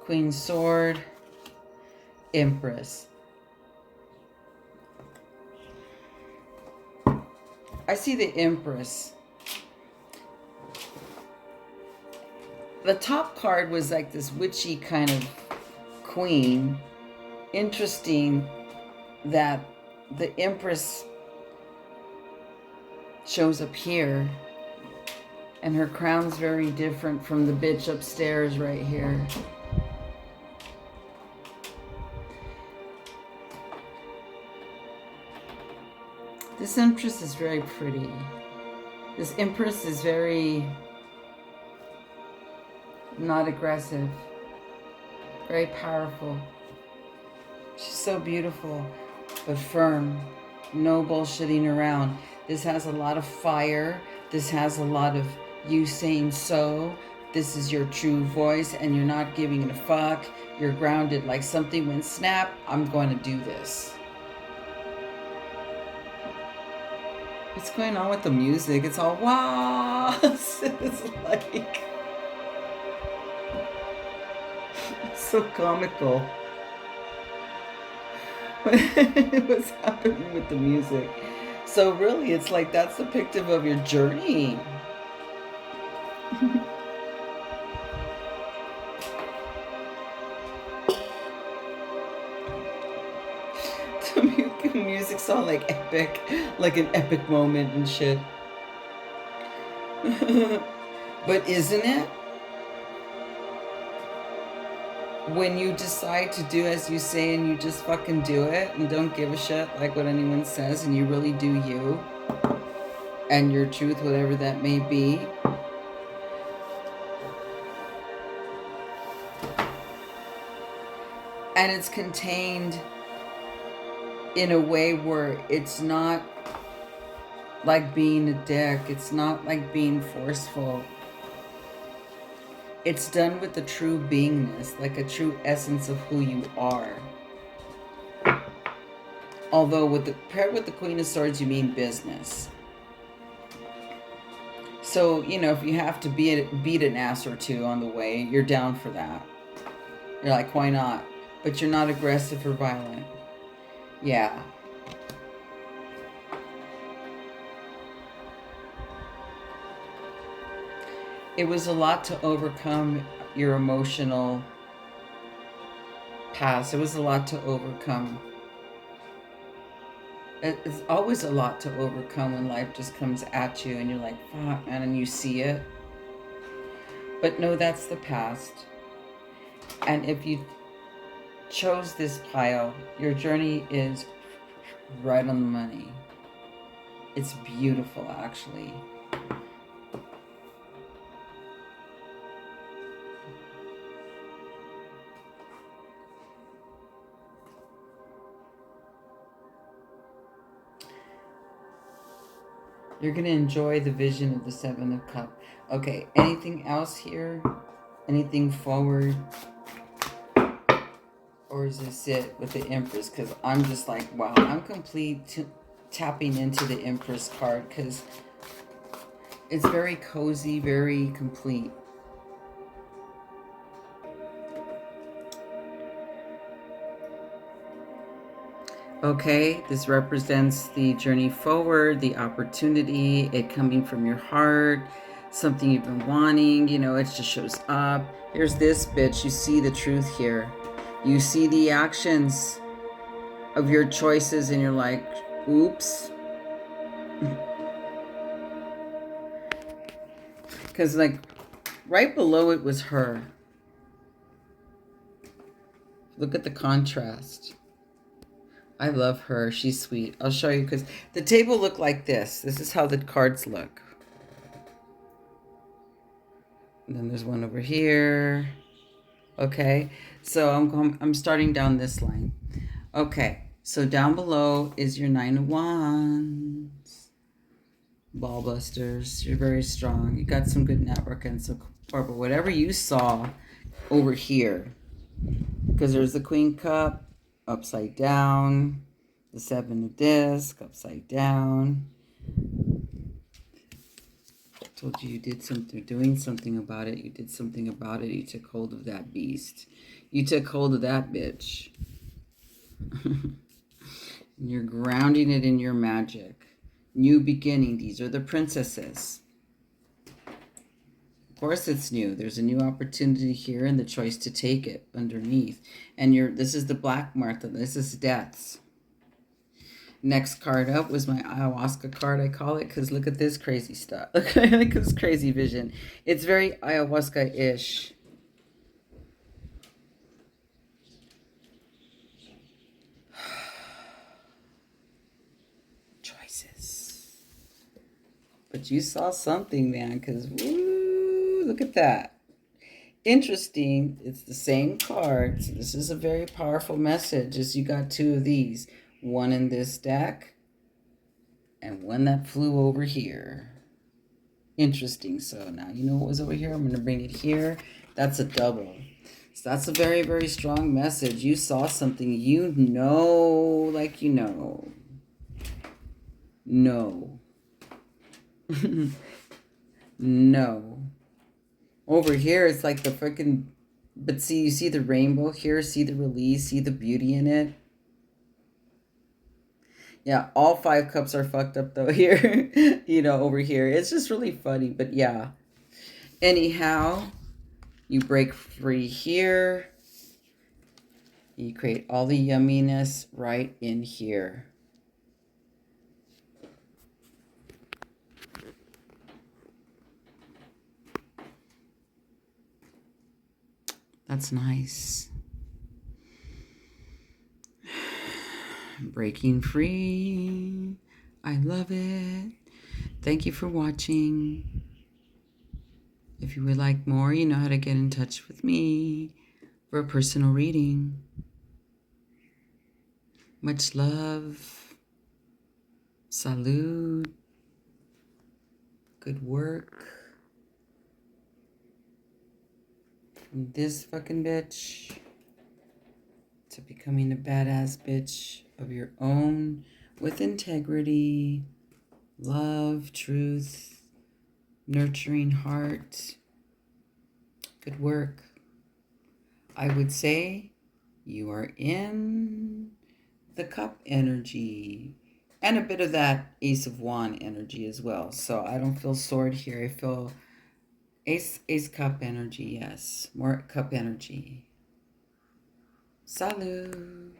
Queen Sword, Empress. I see the Empress. The top card was like this witchy kind of queen. Interesting that the Empress shows up here, and her crown's very different from the bitch upstairs right here. This Empress is very pretty. This Empress is very not aggressive, very powerful. She's so beautiful, but firm. No bullshitting around. This has a lot of fire. This has a lot of you saying so. This is your true voice, and you're not giving it a fuck. You're grounded, like something went snap. I'm going to do this. What's going on with the music? It's all wow. It's like it's so comical. What's happening with the music? So really, it's like that's depictive of your journey. The music's all like epic, like an epic moment and shit. But isn't it? When you decide to do as you say and you just fucking do it and don't give a shit like what anyone says, and you really do you and your truth, whatever that may be. And it's contained in a way where it's not like being a dick. It's not like being forceful. It's done with the true beingness, like a true essence of who you are. Although paired with the Queen of Swords, you mean business. So, you know, if you have to beat an ass or two on the way, you're down for that. You're like, why not? But you're not aggressive or violent. Yeah. It was a lot to overcome your emotional past. It was a lot to overcome. It's always a lot to overcome when life just comes at you and you're like, fuck, man, and you see it. But no, that's the past. And if you chose this pile, your journey is right on the money. It's beautiful, actually. You're going to enjoy the vision of the Seven of Cups. Okay, anything else here? Anything forward? Or is this it with the Empress? Because I'm just like, wow, I'm tapping into the Empress card because it's very cozy, very complete. Okay, this represents the journey forward, the opportunity, it coming from your heart, something you've been wanting, you know, it just shows up. Here's this bitch, you see the truth here. You see the actions of your choices and you're like, oops. Because like right below it was her. Look at the contrast. I love her. She's sweet. I'll show you because the table looked like this. This is how the cards look. And then there's one over here. Okay. So I'm starting down this line. Okay. So down below is your 9 of Wands. Ball busters. You're very strong. You got some good network and so far. But whatever you saw over here, because there's the Queen Cup upside down. The 7 of Discs upside down. I told you did something, doing something about it. You did something about it. You took hold of that beast. You took hold of that bitch. You're grounding it in your magic. New beginning. These are the princesses. Of course it's new. There's a new opportunity here and the choice to take it underneath. And this is the Black Martha. This is deaths. Next card up was my ayahuasca card, I call it, because look at this crazy stuff. Look at this crazy vision. It's very ayahuasca-ish. Choices. But you saw something, man, because woo, look at that. Interesting. It's the same card. So this is a very powerful message as you got two of these. One in this deck and one that flew over here. Interesting. So now you know what was over here. I'm going to bring it here. That's a double. So that's a very, very strong message. You saw something, you know, like you know. No. No. Over here, it's like the freaking... But see, you see the rainbow here? See the release? See the beauty in it? Yeah, all 5 cups are fucked up, though, here. You know, over here. It's just really funny, but yeah. Anyhow, you break free here. You create all the yumminess right in here. That's nice. Breaking free. I love it. Thank you for watching. If you would like more, you know how to get in touch with me for a personal reading. Much love. Salud. Good work. From this fucking bitch to becoming a badass bitch of your own with integrity, love, truth, nurturing heart. Good work. I would say you are in the cup energy and a bit of that Ace of Wand energy as well. So I don't feel sword here. I feel Ace cup energy. Yes, more cup energy. Salud.